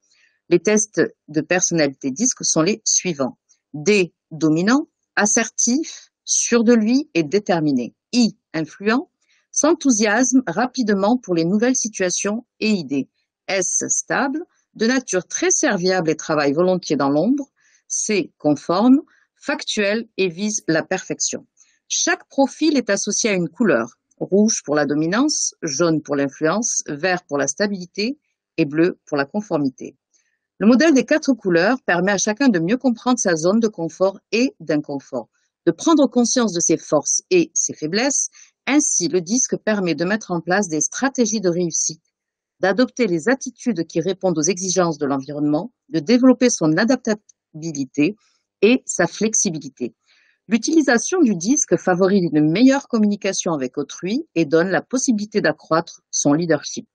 Les tests de personnalité disque sont les suivants. D, dominant, assertif, sûr de lui et déterminé. I, influent, s'enthousiasme rapidement pour les nouvelles situations et idées. S, stable, De nature très serviable et travaille volontiers dans l'ombre. C, conforme, factuel et vise la perfection. Chaque profil est associé à une couleur. Rouge pour la dominance, jaune pour l'influence, vert pour la stabilité et bleu pour la conformité. Le modèle des 4 couleurs permet à chacun de mieux comprendre sa zone de confort et d'inconfort, de prendre conscience de ses forces et ses faiblesses. Ainsi, le disque permet de mettre en place des stratégies de réussite, d'adopter les attitudes qui répondent aux exigences de l'environnement, de développer son adaptabilité et sa flexibilité. L'utilisation du disque favorise une meilleure communication avec autrui et donne la possibilité d'accroître son leadership.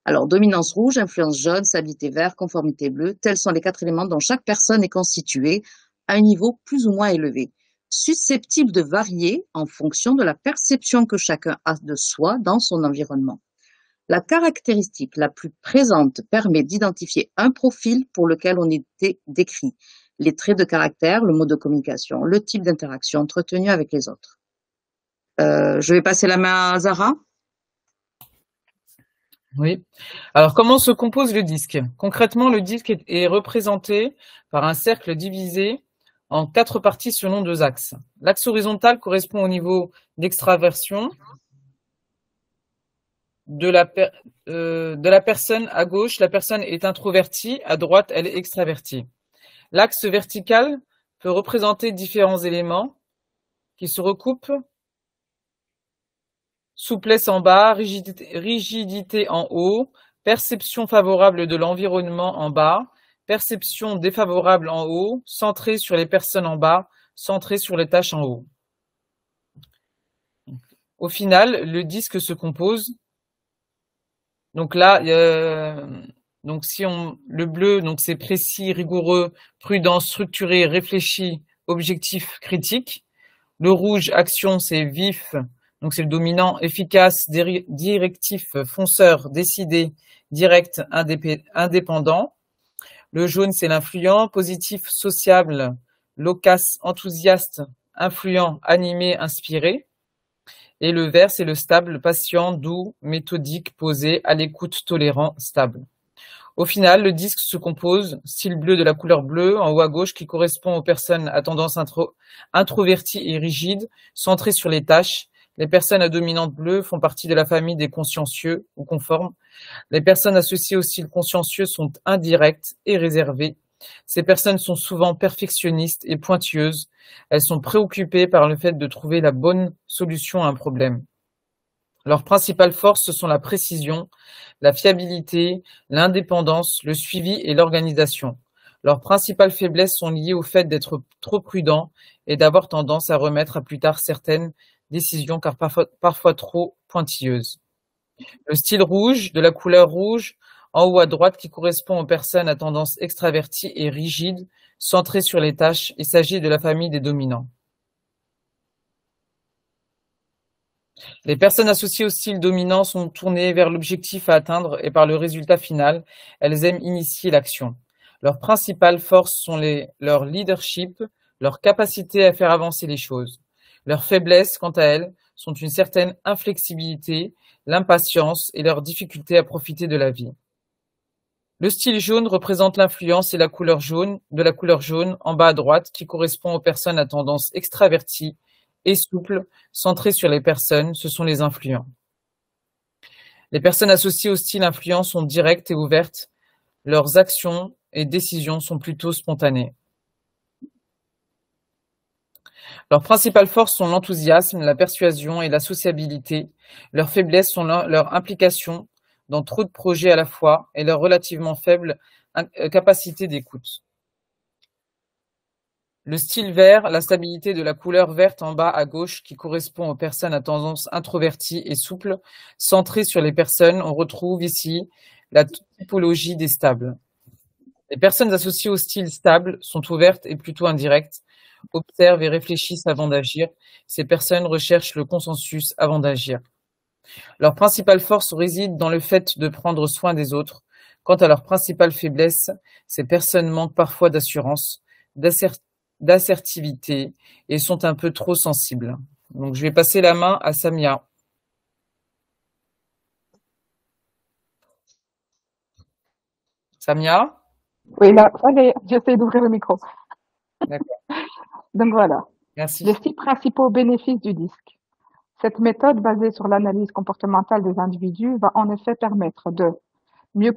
Alors, dominance rouge, influence jaune, stabilité vert, conformité bleue, tels sont les 4 éléments dont chaque personne est constituée à un niveau plus ou moins élevé, susceptible de varier en fonction de la perception que chacun a de soi dans son environnement. La caractéristique la plus présente permet d'identifier un profil pour lequel on était décrit, les traits de caractère, le mode de communication, le type d'interaction entretenu avec les autres. Je vais passer la main à Zara. Oui. Alors, comment se compose le disque? Concrètement, le disque est représenté par un cercle divisé en 4 parties selon 2 axes. L'axe horizontal correspond au niveau d'extraversion de la personne. À gauche, la personne est introvertie, à droite, elle est extravertie. L'axe vertical peut représenter différents éléments qui se recoupent. Souplesse en bas, rigidité en haut, perception favorable de l'environnement en bas, perception défavorable en haut, centré sur les personnes en bas, centré sur les tâches en haut. Au final, le disque se compose. Donc là, donc le bleu, donc c'est précis, rigoureux, prudent, structuré, réfléchi, objectif, critique. Le rouge, action, c'est vif, donc c'est le dominant, efficace, directif, fonceur, décidé, direct, indépendant. Le jaune, c'est l'influent, positif, sociable, loquace, enthousiaste, influent, animé, inspiré. Et le vert, c'est le stable, patient, doux, méthodique, posé, à l'écoute, tolérant, stable. Au final, le disque se compose, style bleu de la couleur bleue, en haut à gauche, qui correspond aux personnes à tendance introvertie et rigide, centrées sur les tâches. Les personnes à dominante bleue font partie de la famille des consciencieux ou conformes. Les personnes associées au style consciencieux sont indirectes et réservées. Ces personnes sont souvent perfectionnistes et pointilleuses. Elles sont préoccupées par le fait de trouver la bonne solution à un problème. Leurs principales forces, ce sont la précision, la fiabilité, l'indépendance, le suivi et l'organisation. Leurs principales faiblesses sont liées au fait d'être trop prudents et d'avoir tendance à remettre à plus tard certaines décisions car parfois trop pointilleuses. Le style rouge, de la couleur rouge, en haut à droite, qui correspond aux personnes à tendance extravertie et rigide, centrées sur les tâches. Il s'agit de la famille des dominants. Les personnes associées au style dominant sont tournées vers l'objectif à atteindre et par le résultat final, elles aiment initier l'action. Leurs principales forces sont leur leadership, leur capacité à faire avancer les choses. Leurs faiblesses, quant à elles, sont une certaine inflexibilité, l'impatience et leur difficulté à profiter de la vie. Le style jaune représente l'influence et la couleur jaune, de la couleur jaune en bas à droite, qui correspond aux personnes à tendance extravertie et souple, centrées sur les personnes, ce sont les influents. Les personnes associées au style influent sont directes et ouvertes, leurs actions et décisions sont plutôt spontanées. Leurs principales forces sont l'enthousiasme, la persuasion et la sociabilité. Leurs faiblesses sont leur implication dans trop de projets à la fois et leur relativement faible capacité d'écoute. Le style vert, la stabilité de la couleur verte en bas à gauche qui correspond aux personnes à tendance introvertie et souple, centrée sur les personnes, on retrouve ici la typologie des stables. Les personnes associées au style stable sont ouvertes et plutôt indirectes, observent et réfléchissent avant d'agir. Ces personnes recherchent le consensus avant d'agir. Leur principale force réside dans le fait de prendre soin des autres. Quant à leur principale faiblesse, ces personnes manquent parfois d'assurance, d'assertivité et sont un peu trop sensibles. Donc, je vais passer la main à Samia. Samia? Oui, là, allez, j'essaie d'ouvrir le micro. D'accord, Donc voilà, les merci. 6 principaux bénéfices du disque. Cette méthode basée sur l'analyse comportementale des individus va en effet permettre de mieux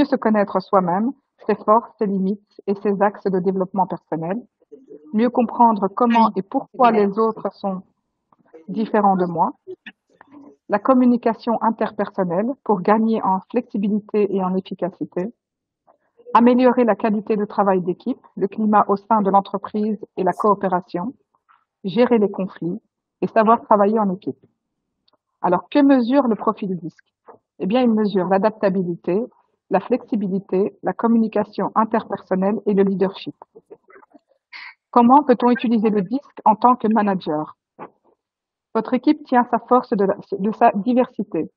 se connaître soi-même, ses forces, ses limites et ses axes de développement personnel, mieux comprendre comment et pourquoi les autres sont différents de moi, la communication interpersonnelle pour gagner en flexibilité et en efficacité, améliorer la qualité de travail d'équipe, le climat au sein de l'entreprise et la coopération, gérer les conflits et savoir travailler en équipe. Alors, que mesure le profil disque? Eh bien, il mesure l'adaptabilité, la flexibilité, la communication interpersonnelle et le leadership. Comment peut-on utiliser le disque en tant que manager? Votre équipe tient sa force de sa diversité.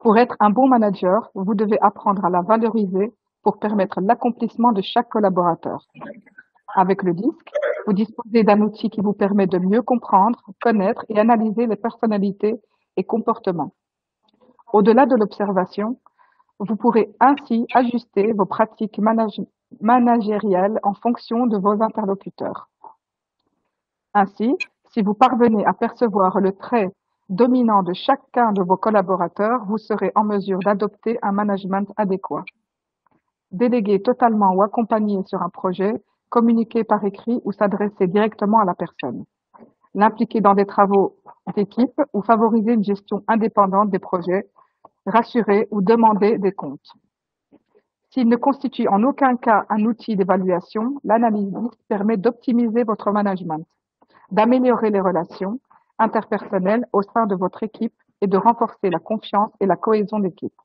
Pour être un bon manager, vous devez apprendre à la valoriser pour permettre l'accomplissement de chaque collaborateur. Avec le disque, vous disposez d'un outil qui vous permet de mieux comprendre, connaître et analyser les personnalités et comportements. Au-delà de l'observation, vous pourrez ainsi ajuster vos pratiques managériales en fonction de vos interlocuteurs. Ainsi, si vous parvenez à percevoir le trait dominant de chacun de vos collaborateurs, vous serez en mesure d'adopter un management adéquat. Déléguer totalement ou accompagner sur un projet, communiquer par écrit ou s'adresser directement à la personne. L'impliquer dans des travaux d'équipe ou favoriser une gestion indépendante des projets, rassurer ou demander des comptes. S'il ne constitue en aucun cas un outil d'évaluation, l'analyse disque permet d'optimiser votre management, d'améliorer les relations interpersonnelles au sein de votre équipe et de renforcer la confiance et la cohésion d'équipe.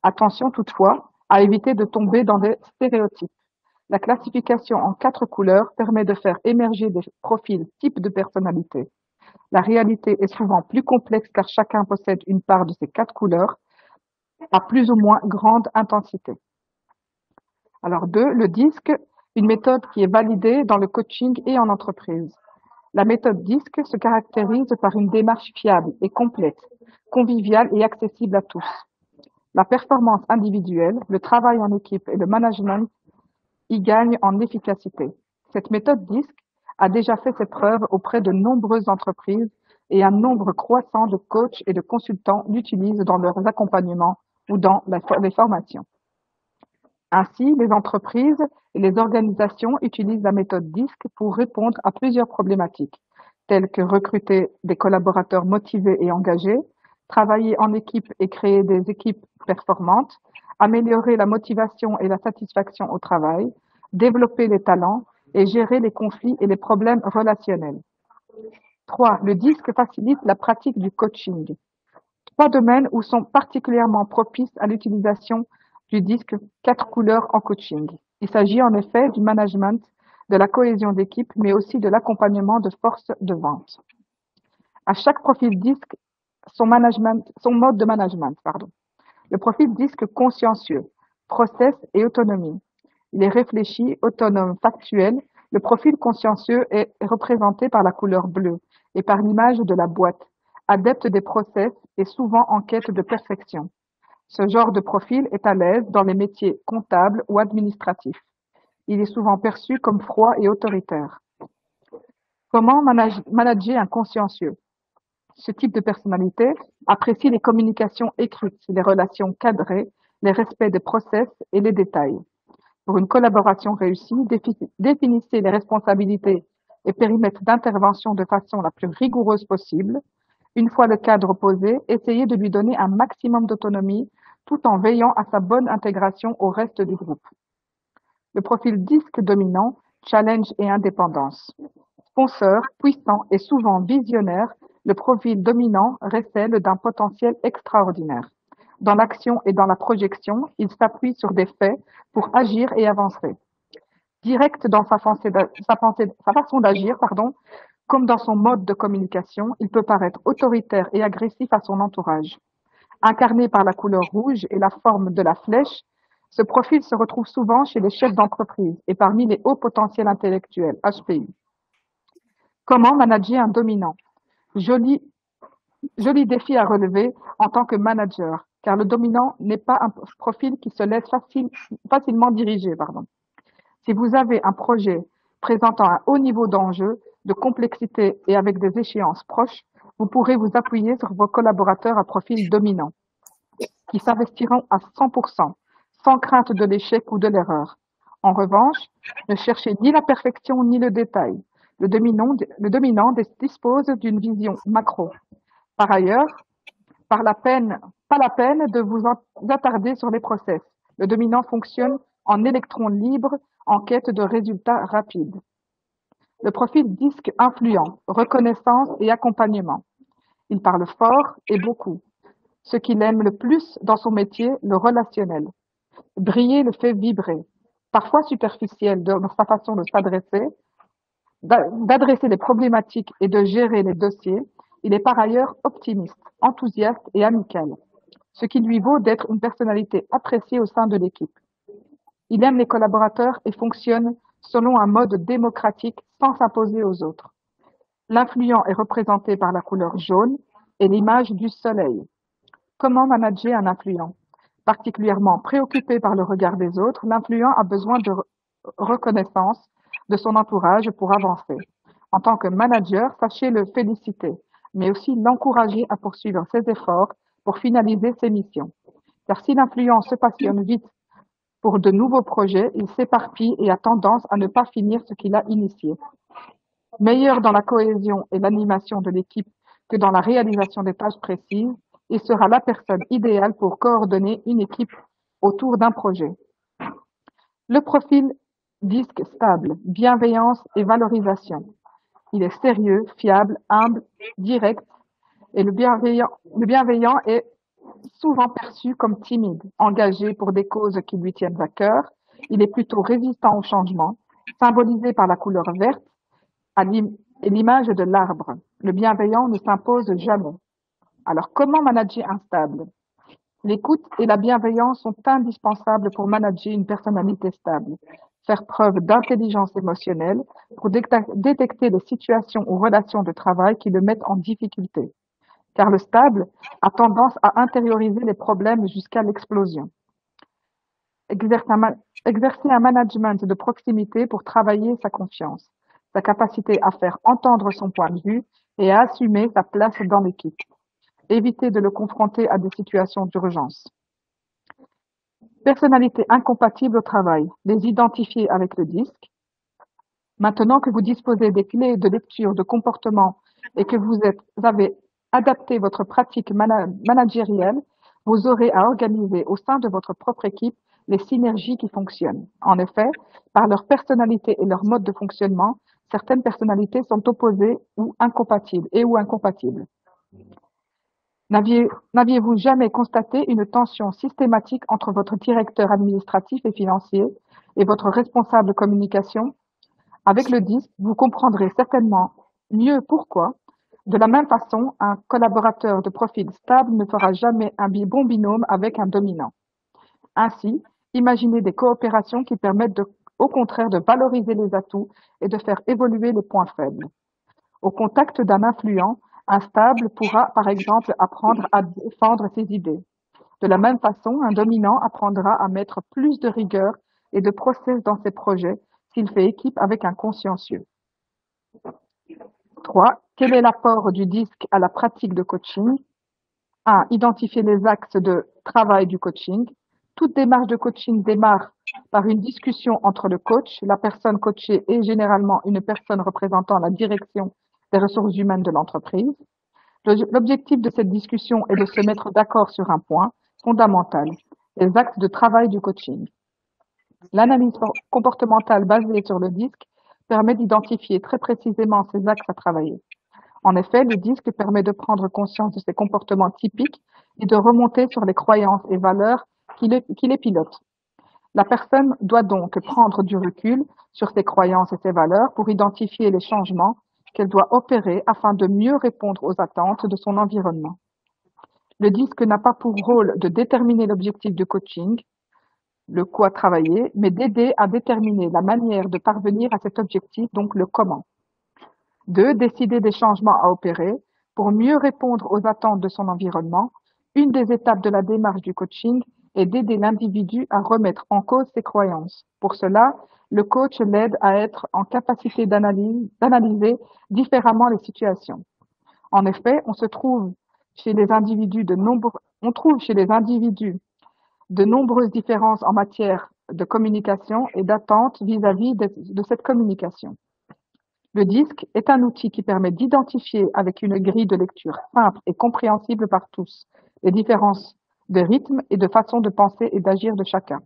Attention toutefois à éviter de tomber dans des stéréotypes. La classification en 4 couleurs permet de faire émerger des profils types de personnalité. La réalité est souvent plus complexe car chacun possède une part de ces 4 couleurs à plus ou moins grande intensité. Alors 2, le disque, une méthode qui est validée dans le coaching et en entreprise. La méthode disque se caractérise par une démarche fiable et complète, conviviale et accessible à tous. La performance individuelle, le travail en équipe et le management y gagnent en efficacité. Cette méthode disque a déjà fait ses preuves auprès de nombreuses entreprises et un nombre croissant de coachs et de consultants l'utilisent dans leurs accompagnements ou dans les formations. Ainsi, les entreprises et les organisations utilisent la méthode disque pour répondre à plusieurs problématiques, telles que recruter des collaborateurs motivés et engagés, travailler en équipe et créer des équipes performantes, améliorer la motivation et la satisfaction au travail, développer les talents et gérer les conflits et les problèmes relationnels. 3. Le disque facilite la pratique du coaching. 3 domaines où sont particulièrement propices à l'utilisation du disque 4 couleurs en coaching. Il s'agit en effet du management, de la cohésion d'équipe, mais aussi de l'accompagnement de force de vente. À chaque profil disque, son mode de management, Le profil disque consciencieux, process et autonomie. Il est réfléchi, autonome, factuel. Le profil consciencieux est représenté par la couleur bleue et par l'image de la boîte, adepte des process et souvent en quête de perfection. Ce genre de profil est à l'aise dans les métiers comptables ou administratifs. Il est souvent perçu comme froid et autoritaire. Comment manager un consciencieux? Ce type de personnalité apprécie les communications écrites, les relations cadrées, les respects des process et les détails. Pour une collaboration réussie, définissez les responsabilités et périmètres d'intervention de façon la plus rigoureuse possible. Une fois le cadre posé, essayez de lui donner un maximum d'autonomie tout en veillant à sa bonne intégration au reste du groupe. Le profil disque dominant, challenge et indépendance. Sponsor, puissant et souvent visionnaire, le profil dominant récèle d'un potentiel extraordinaire. Dans l'action et dans la projection, il s'appuie sur des faits pour agir et avancer. Direct dans sa façon d'agir, comme dans son mode de communication, il peut paraître autoritaire et agressif à son entourage. Incarné par la couleur rouge et la forme de la flèche, ce profil se retrouve souvent chez les chefs d'entreprise et parmi les hauts potentiels intellectuels, HPI. Comment manager un dominant? Joli défi à relever en tant que manager, car le dominant n'est pas un profil qui se laisse facilement diriger, pardon. Si vous avez un projet présentant un haut niveau d'enjeu, de complexité et avec des échéances proches, vous pourrez vous appuyer sur vos collaborateurs à profil dominant, qui s'investiront à 100%, sans crainte de l'échec ou de l'erreur. En revanche, ne cherchez ni la perfection ni le détail. Le dominant dispose d'une vision macro. Par ailleurs, pas la peine de vous attarder sur les process. Le dominant fonctionne en électron libre, en quête de résultats rapides. Le profil disque influent, reconnaissance et accompagnement. Il parle fort et beaucoup. Ce qu'il aime le plus dans son métier, le relationnel. Briller le fait vibrer. Parfois superficiel dans sa façon de s'adresser, d'adresser les problématiques et de gérer les dossiers, il est par ailleurs optimiste, enthousiaste et amical, ce qui lui vaut d'être une personnalité appréciée au sein de l'équipe. Il aime les collaborateurs et fonctionne selon un mode démocratique sans s'imposer aux autres. L'influent est représenté par la couleur jaune et l'image du soleil. Comment manager un influent? Particulièrement préoccupé par le regard des autres, l'influent a besoin de reconnaissance de son entourage pour avancer. En tant que manager, sachez le féliciter, mais aussi l'encourager à poursuivre ses efforts pour finaliser ses missions. Car si l'influent se passionne vite pour de nouveaux projets, il s'éparpille et a tendance à ne pas finir ce qu'il a initié. Meilleur dans la cohésion et l'animation de l'équipe que dans la réalisation des tâches précises, il sera la personne idéale pour coordonner une équipe autour d'un projet. Le profil disque stable, bienveillance et valorisation. Il est sérieux, fiable, humble, direct et le bienveillant est souvent perçu comme timide, engagé pour des causes qui lui tiennent à cœur. Il est plutôt résistant au changement, symbolisé par la couleur verte et l'image de l'arbre. Le bienveillant ne s'impose jamais. Alors, comment manager un stable? L'écoute et la bienveillance sont indispensables pour manager une personnalité stable. Faire preuve d'intelligence émotionnelle pour détecter les situations ou relations de travail qui le mettent en difficulté. Car le stable a tendance à intérioriser les problèmes jusqu'à l'explosion. Exercer un management de proximité pour travailler sa confiance, sa capacité à faire entendre son point de vue et à assumer sa place dans l'équipe. Éviter de le confronter à des situations d'urgence. Personnalité incompatible au travail. Les identifier avec le disque. Maintenant que vous disposez des clés de lecture de comportement et que vous avez adapté votre pratique managérielle, vous aurez à organiser au sein de votre propre équipe les synergies qui fonctionnent. En effet, par leur personnalité et leur mode de fonctionnement, certaines personnalités sont opposées ou incompatibles N'aviez-vous jamais constaté une tension systématique entre votre directeur administratif et financier et votre responsable de communication? Avec le disque, vous comprendrez certainement mieux pourquoi. De la même façon, un collaborateur de profil stable ne fera jamais un bon binôme avec un dominant. Ainsi, imaginez des coopérations qui permettent au contraire de valoriser les atouts et de faire évoluer les points faibles. Au contact d'un influent, un stable pourra, par exemple, apprendre à défendre ses idées. De la même façon, un dominant apprendra à mettre plus de rigueur et de process dans ses projets s'il fait équipe avec un consciencieux. 3. Quel est l'apport du disque à la pratique de coaching? 1. Identifier les axes de travail du coaching. Toute démarche de coaching démarre par une discussion entre le coach, la personne coachée et généralement une personne représentant la direction des ressources humaines de l'entreprise. L'objectif de cette discussion est de se mettre d'accord sur un point fondamental, les axes de travail du coaching. L'analyse comportementale basée sur le disque permet d'identifier très précisément ces axes à travailler. En effet, le disque permet de prendre conscience de ces comportements typiques et de remonter sur les croyances et valeurs qui les pilotent. La personne doit donc prendre du recul sur ses croyances et ses valeurs pour identifier les changements qu'elle doit opérer afin de mieux répondre aux attentes de son environnement. Le disque n'a pas pour rôle de déterminer l'objectif de coaching, le quoi travailler, mais d'aider à déterminer la manière de parvenir à cet objectif, donc le comment. 2. Décider des changements à opérer pour mieux répondre aux attentes de son environnement Une des étapes de la démarche du coaching est d'aider l'individu à remettre en cause ses croyances. Pour cela, le coach l'aide à être en capacité d'analyser différemment les situations. En effet, on trouve chez les individus de nombreuses différences en matière de communication et d'attente vis-à-vis de cette communication. Le DISC est un outil qui permet d'identifier avec une grille de lecture simple et compréhensible par tous les différences de rythme et de façon de penser et d'agir de chacun.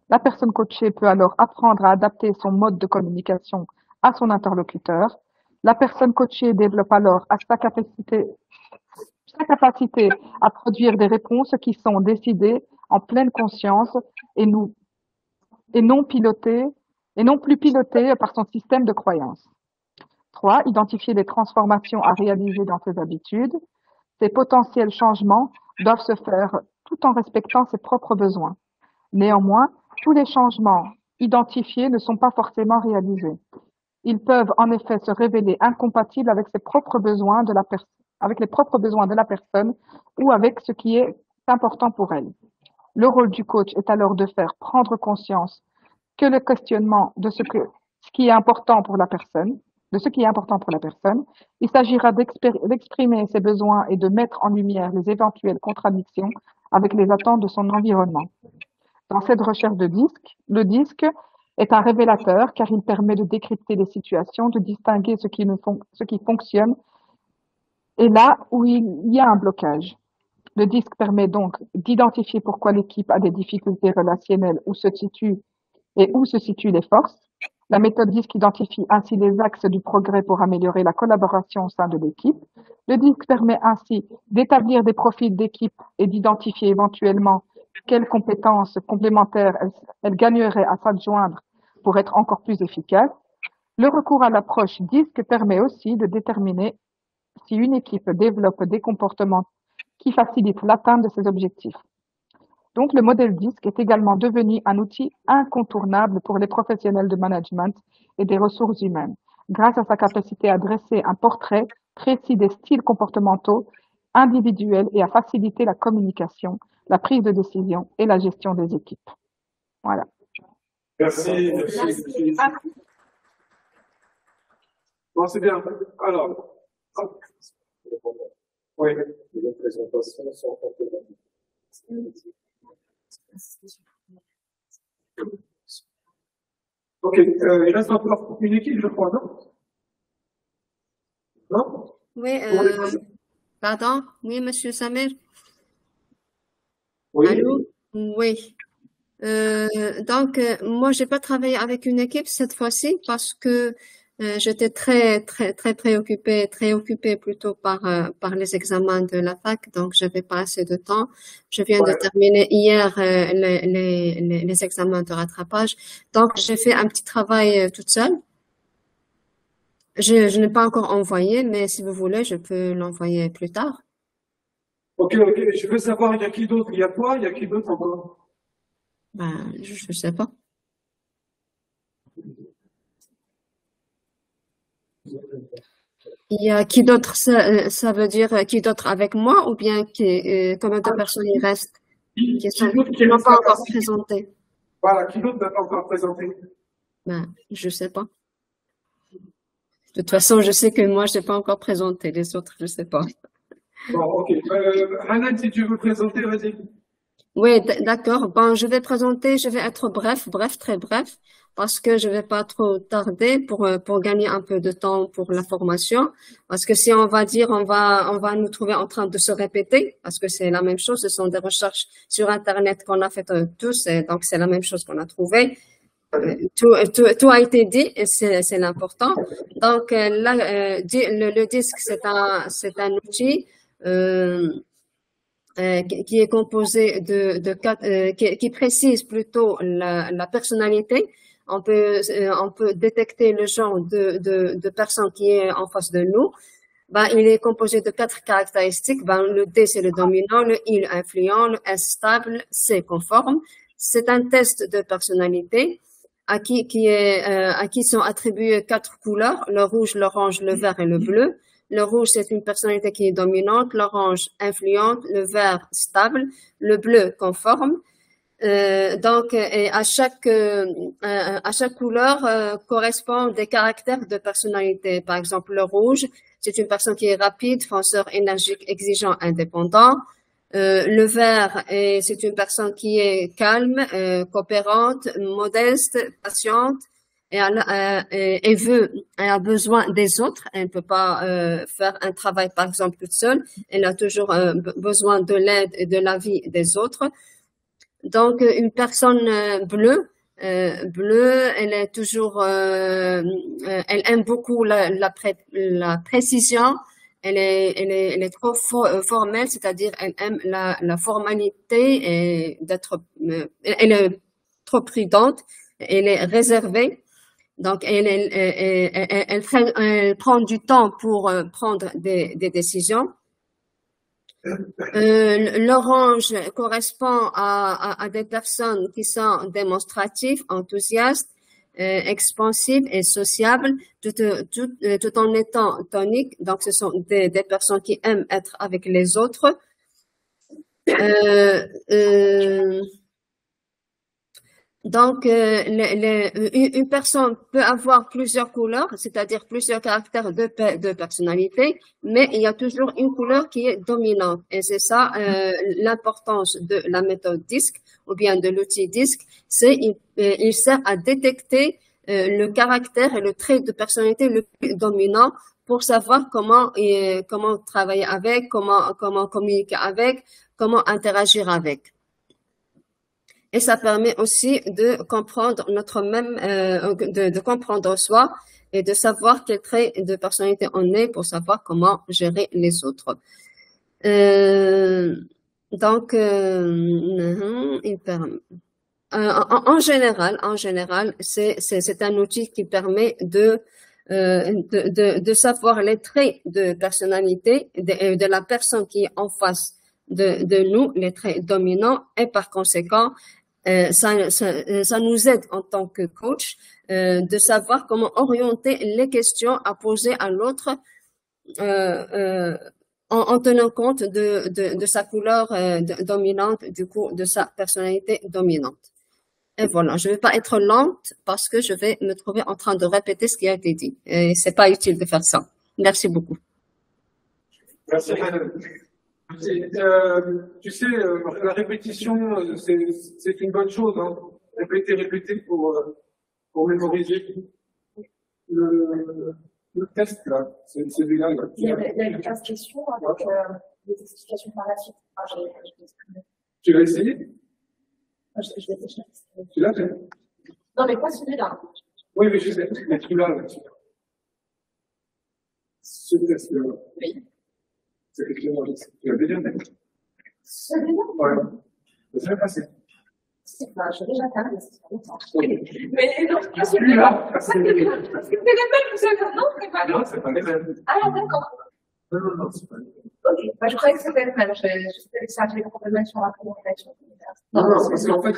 La personne coachée peut alors apprendre à adapter son mode de communication à son interlocuteur. La personne coachée développe alors sa capacité à produire des réponses qui sont décidées en pleine conscience et non plus pilotées par son système de croyances. 3. Identifier les transformations à réaliser dans ses habitudes. Ces potentiels changements doivent se faire tout en respectant ses propres besoins. Néanmoins, tous les changements identifiés ne sont pas forcément réalisés. Ils peuvent en effet se révéler incompatibles avec les propres besoins de la personne ou avec ce qui est important pour elle. Le rôle du coach est alors de faire prendre conscience que le questionnement de ce qui est important pour la personne, il s'agira d'exprimer ses besoins et de mettre en lumière les éventuelles contradictions avec les attentes de son environnement. Dans cette recherche de disque, le disque est un révélateur car il permet de décrypter les situations, de distinguer ce qui fonctionne et là où il y a un blocage. Le disque permet donc d'identifier pourquoi l'équipe a des difficultés relationnelles, où se situent les forces. La méthode DISC identifie ainsi les axes du progrès pour améliorer la collaboration au sein de l'équipe. Le DISC permet ainsi d'établir des profils d'équipe et d'identifier éventuellement quelles compétences complémentaires elle gagnerait à s'adjoindre pour être encore plus efficace. Le recours à l'approche DISC permet aussi de déterminer si une équipe développe des comportements qui facilitent l'atteinte de ses objectifs. Donc, le modèle DISC est également devenu un outil incontournable pour les professionnels de management et des ressources humaines, grâce à sa capacité à dresser un portrait précis des styles comportementaux individuels et à faciliter la communication, la prise de décision et la gestion des équipes. Voilà. Merci. Bon, c'est bien. Alors, oui. Les présentations sont Ok, il reste encore une équipe, je crois, non? Non? Oui, pardon? Oui, monsieur Samir? Oui. Allô? Oui. Donc, moi, j'ai pas travaillé avec une équipe cette fois-ci parce que j'étais très préoccupée plutôt par les examens de la fac, donc j'avais pas assez de temps. Je viens de terminer hier les examens de rattrapage, donc j'ai fait un petit travail toute seule. Je n'ai pas encore envoyé, mais si vous voulez, je peux l'envoyer plus tard. Ok, je veux savoir, il y a qui d'autre? Il y a toi, il y a qui d'autre encore? Ben, je sais pas. Il y a qui d'autre, ça veut dire qui d'autre avec moi ou bien combien de personnes il reste qui n'ont pas encore présenté? Voilà, qui d'autre n'a pas encore présenté? Ben, je sais pas. De toute façon, je sais que moi, je n'ai pas encore présenté. Les autres, je sais pas. Bon, ok. Hanan, si tu veux présenter, vas-y. Oui, d'accord. Bon, je vais présenter, je vais être bref, très bref, parce que je vais pas trop tarder pour gagner un peu de temps pour la formation. Parce que si on va dire, on va nous trouver en train de se répéter, parce que c'est la même chose, ce sont des recherches sur Internet qu'on a faites tous, et donc c'est la même chose qu'on a trouvé. Tout a été dit, et c'est l'important. Donc, là, le disque, c'est un outil, qui est composé de quatre, qui précise plutôt la personnalité. On peut détecter le genre de personne qui est en face de nous. Ben, il est composé de 4 caractéristiques. Ben, le D, c'est le dominant, le I, l'influent, le S, stable, C, conforme. C'est un test de personnalité à qui sont attribuées 4 couleurs, le rouge, l'orange, le vert et le bleu. Le rouge, c'est une personnalité qui est dominante. L'orange, influente. Le vert, stable. Le bleu, conforme. Donc, et à chaque couleur correspond des caractères de personnalité. Par exemple, le rouge, c'est une personne qui est rapide, fonceur, énergique, exigeant, indépendant. Le vert, c'est une personne qui est calme, coopérante, modeste, patiente, et elle a besoin des autres. Elle ne peut pas faire un travail, par exemple, toute seule. Elle a toujours besoin de l'aide et de l'avis des autres. Donc, une personne bleue, elle est toujours, elle aime beaucoup la précision. Elle est trop formelle, c'est-à-dire elle aime la formalité et elle est trop prudente. Elle est réservée. Donc, elle prend du temps pour prendre des décisions. L'orange correspond à des personnes qui sont démonstratives, enthousiastes, expansives et sociables, tout en étant toniques. Donc, ce sont des personnes qui aiment être avec les autres. Donc, une personne peut avoir plusieurs couleurs, c'est-à-dire plusieurs caractères de personnalité, mais il y a toujours une couleur qui est dominante. Et c'est ça l'importance de la méthode DISC ou bien de l'outil DISC, il sert à détecter le caractère et le trait de personnalité le plus dominant pour savoir comment travailler avec, comment communiquer avec, comment interagir avec. Et ça permet aussi de comprendre de comprendre soi et de savoir quel trait de personnalité on est pour savoir comment gérer les autres. Donc, en général, c'est un outil qui permet de savoir les traits de personnalité de la personne qui est en face de nous, les traits dominants, et par conséquent, ça nous aide en tant que coach de savoir comment orienter les questions à poser à l'autre en tenant compte de sa couleur dominante, du coup, de sa personnalité dominante. Et voilà, je vais pas être lente parce que je vais me trouver en train de répéter ce qui a été dit. Et c'est pas utile de faire ça. Merci beaucoup. Merci. Tu sais, la répétition, c'est une bonne chose, hein. Répéter pour mémoriser. Le test, là, c'est celui-là. Il y a une 15 questions avec des explications par la suite. Tu l'as essayé? Je l'ai déjà essayé. Tu l'as fait? Non, mais pas celui-là. Oui, mais je sais, mais tu l'as, là. Ce test-là. Oui. C'est effectivement, tu l'as déjà fait. Celui-là? Ouais. Ça s'est passé. Je l'ai déjà fait, c'est pas longtemps. Oui. Mais non, pas celui-là. Parce que c'est les mêmes, non, c'est pas les mêmes. Non, c'est pas les mêmes. Ah, d'accord. Non, c'est pas les mêmes. Ok, bah, je croyais que c'était les mêmes. Je ça avait complètement sur la communication. Non, parce qu'en fait,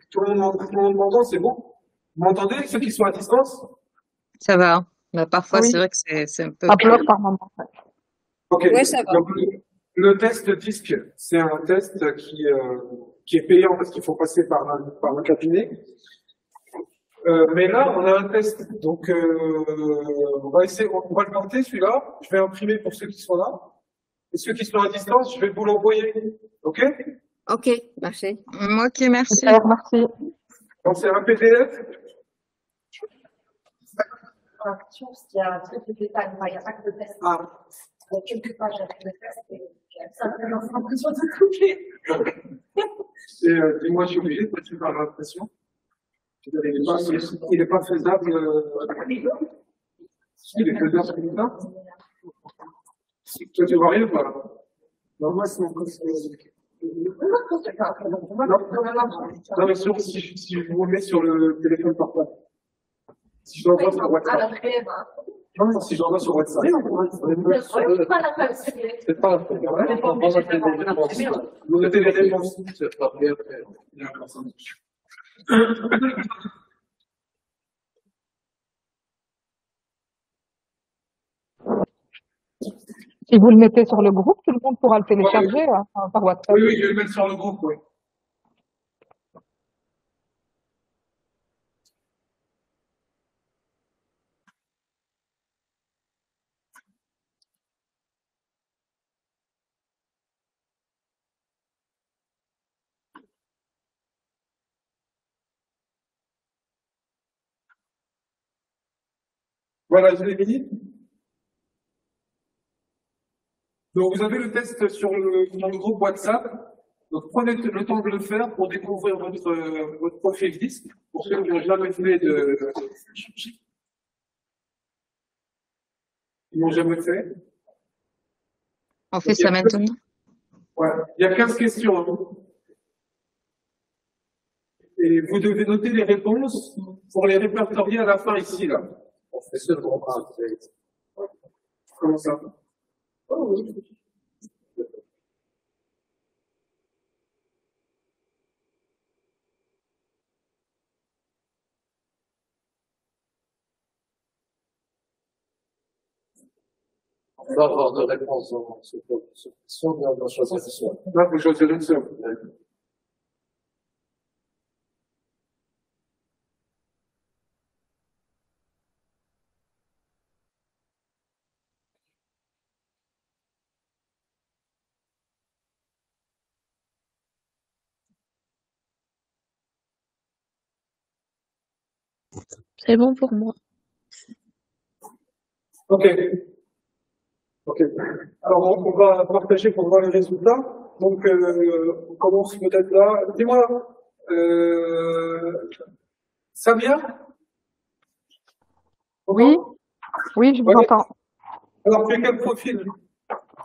tout le monde m'entend, c'est bon? Vous m'entendez, ceux qui sont à distance? Ça va. Mais parfois, Oui. c'est vrai que c'est un peu. Ça bloque par moment. Ok. Oui, ça va. Donc, le test DISC, c'est un test qui est payant parce qu'il faut passer par un cabinet. Mais là, on a un test. Donc, on va le porter, celui-là. Je vais imprimer pour ceux qui sont là. Et ceux qui sont à distance, je vais vous l'envoyer. OK? Ok, merci. Ok, merci. Super, merci. Donc, c'est un PDF. Dans la question, parce qu'il y a un truc de détail, il n'y a pas que le test. Ah. Il y a quelques pages avec le test et ça me donne l'impression de couper. Et dis-moi, je suis obligé de passer par l'impression. Il n'est pas faisable. Il est faisable comme ça. Toi, tu vois rien ou pas? Non, moi, c'est mon conseil. Non, mais si je vous mets sur le téléphone portable. Si je l'envoie sur WhatsApp. Non, si je l'envoie sur WhatsApp. C'est pas vous notez les réponses. C'est pas bien. Si vous le mettez sur le groupe, tout le monde pourra le télécharger par WhatsApp. Oui, je vais le mettre sur le groupe, oui. Voilà, je l'ai mis. Donc, vous avez le test sur le groupe WhatsApp. Donc, prenez le temps de le faire pour découvrir votre profil disque. Pour ceux qui n'ont jamais fait ils n'ont jamais fait. On fait ça maintenant. Ouais. Il y a 15 questions. Hein. Et vous devez noter les réponses pour les répertorier à la fin ici, là. On fait ce groupe. Comment ça? Oh oui. On va avoir de réponses sur question, mais on va choisir une seule. Là, vous choisirez une seule. C'est bon pour moi. Ok. Ok. Alors, on va partager pour voir les résultats. Donc, on commence peut-être là. Dis-moi, Samia? Oui, oui, je vous entends. Alors, tu as quel profil?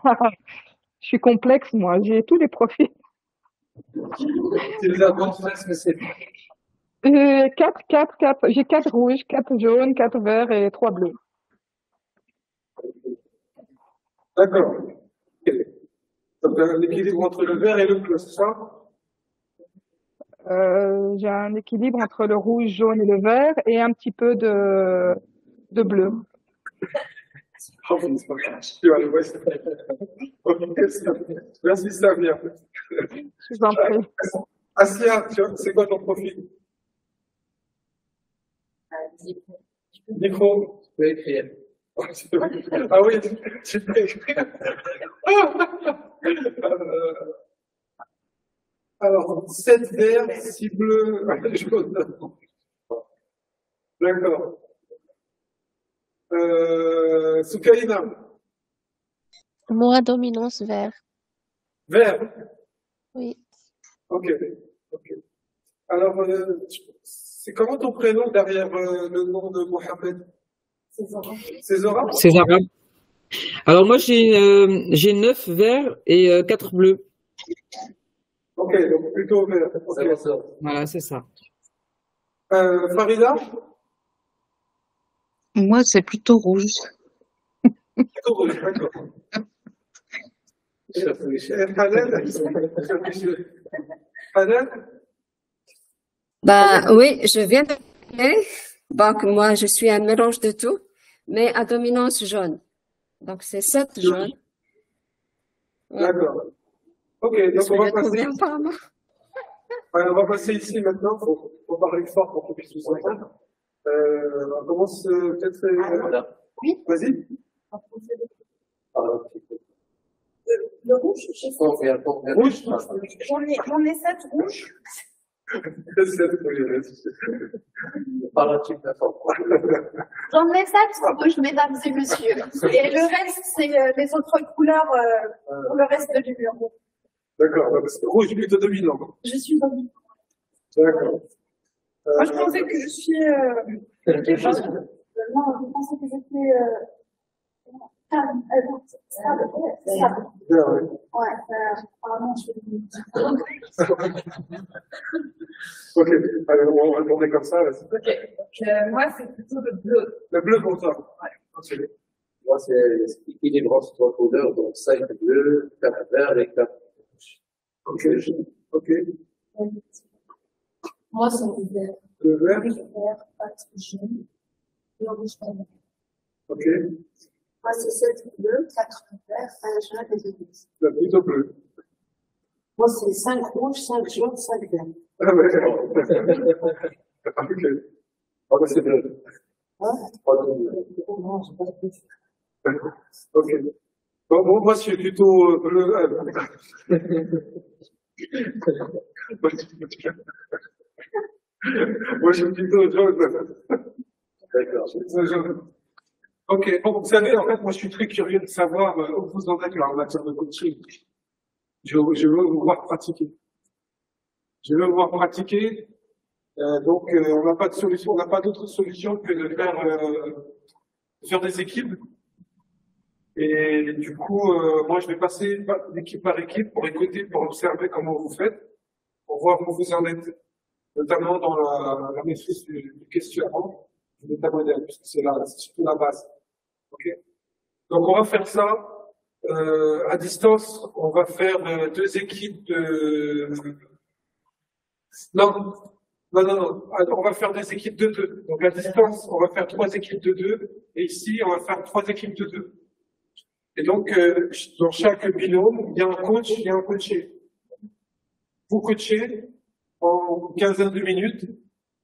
Je suis complexe, moi. J'ai tous les profils. Tu les as construits spécifiques. 4. J'ai 4 rouges, 4 jaunes, 4 verts et 3 bleus. D'accord. Donc, l'équilibre entre le vert et le bleu, c'est ça? J'ai un équilibre entre le rouge, jaune et le vert et un petit peu de bleu. Oh, c'est pas grave. Tu vas le voir. Merci, Samia. Je vous en prie. Asia, c'est quoi ton profil? Micro. Tu peux écrire. Ah oui, tu peux écrire. Alors, 7 verts, 6 bleus, jaune. D'accord. Soukaina. Moi, dominance vert. Vert. Oui. Ok. Alors, c'est comment ton prénom derrière le nom de Mohamed? C'est Zora? C'est Zara. Alors moi j'ai 9 verts et 4 bleus. Ok, donc plutôt vert. Okay. Voilà, c'est ça. Farida? Moi, c'est plutôt rouge. Plutôt rouge, d'accord. Hanan? Bah oui, je viens de donc moi je suis un mélange de tout, mais à dominance jaune. Donc c'est 7 jaunes. D'accord. Ok, donc on va passer. Ouais, on va passer ici maintenant. Faut parler fort pour qu'on puisse nous entendre. On commence peut-être. Oui. Vas-y. Le rouge, j'ai Rouge. J'en ai 7 rouges. J'en ai 7 rouges, mesdames et messieurs. Et le reste, c'est les autres couleurs pour le reste du bureau. D'accord, rouge plutôt dominant. Je suis dominante. D'accord. Moi, je pensais que je suis. Non, je pensais que j'étais. Stable. Ouais, apparemment, je suis. Ok, allez, on va tourner comme ça. Là. Ok, donc moi, c'est plutôt le bleu. Le bleu pour toi? Ouais. Moi, c'est équilibre entre 3 couleurs, donc 5 bleus, 4 verts et 4 rouges. Ok. Moi, c'est le vert. Le vert? Le vert, 4 jaune, le rouge. Ok. Moi, c'est 7 bleus, 4 verts, 1 jaune et 2 bleus. C'est plutôt bleu. Moi, c'est 5 rouges, 5 jaunes, 5 verts. Ah ouais. Ah bah c'est bleu. Ok. Bon, moi, je suis plutôt bleu. Moi, je suis plutôt jaune. D'accord. Jaune. Ok. Bon, vous savez, en fait, moi, je suis très curieux de savoir où vous en êtes là en matière de coaching. Je veux vous voir pratiquer. Je veux vous voir pratiquer. Donc, on n'a pas de solution, on n'a pas d'autre solution que de faire des équipes. Et du coup, moi, je vais passer d'équipe par équipe pour écouter, pour observer comment vous faites, pour voir où vous en êtes, notamment dans la maîtrise du questionnement du métamodèle, puisque c'est surtout la base. Ok. Donc, on va faire ça à distance. On va faire 2 équipes de. Non. Alors, on va faire des équipes de 2. Donc, à distance, on va faire 3 équipes de 2. Et ici, on va faire 3 équipes de 2. Et donc, dans chaque binôme, il y a un coach, il y a un coaché. Vous coachez en une quinzaine de minutes,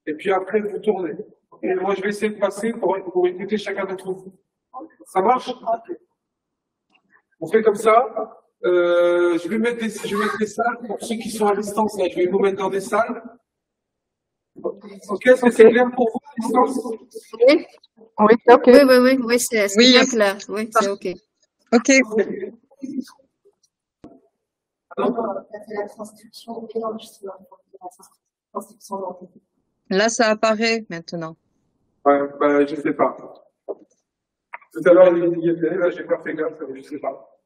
et puis après, vous tournez. Et moi, je vais essayer de passer pour écouter chacun d'entre vous. Ça marche? On fait comme ça. Je vais mettre des salles pour ceux qui sont à distance. Là, je vais vous mettre dans des salles. Ok, est-ce que c'est clair pour vous à distance? Oui. Oui, c'est ok. Oui, c'est bien clair. Oui, c'est ok. Ok. La transcription et l'enregistrement. Là, ça apparaît maintenant. Ouais, bah, je sais pas. Tout à l'heure, il y était, là, j'ai pas fait gaffe, je sais pas.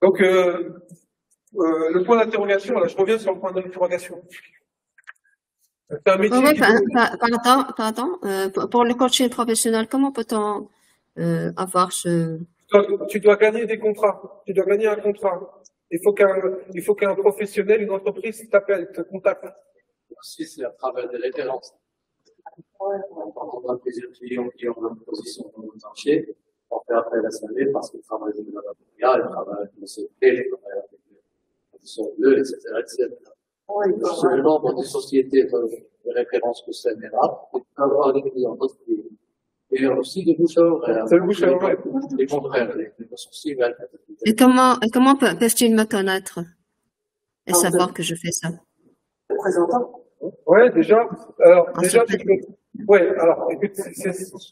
Donc, le point d'interrogation, là, je reviens sur le point d'interrogation. C'est un métier Oui, qui pardon. Pour le coaching professionnel, comment peut-on avoir ce... Tu dois gagner des contrats. Tu dois gagner un contrat. Il faut qu'un professionnel, une entreprise t'appelle, te contacte. Aussi, c'est à travers des références. On a plusieurs clients qui ont une position dans le marché. On fait appel à SAV parce qu'ils travaillent avec la Bateria, ils travaillent avec le CP, ils travaillent avec les conditions bleues, etc., etc. C'est le nombre de sociétés de référence que ça mérite, et avoir des clients, d'autres clients. Et aussi des bouche à oreille. C'est le bouche à oreille. Les confrères, les soucis, Et comment peuvent-ils me connaître et savoir que je fais ça? Représentant. Ouais, déjà. Alors, déjà,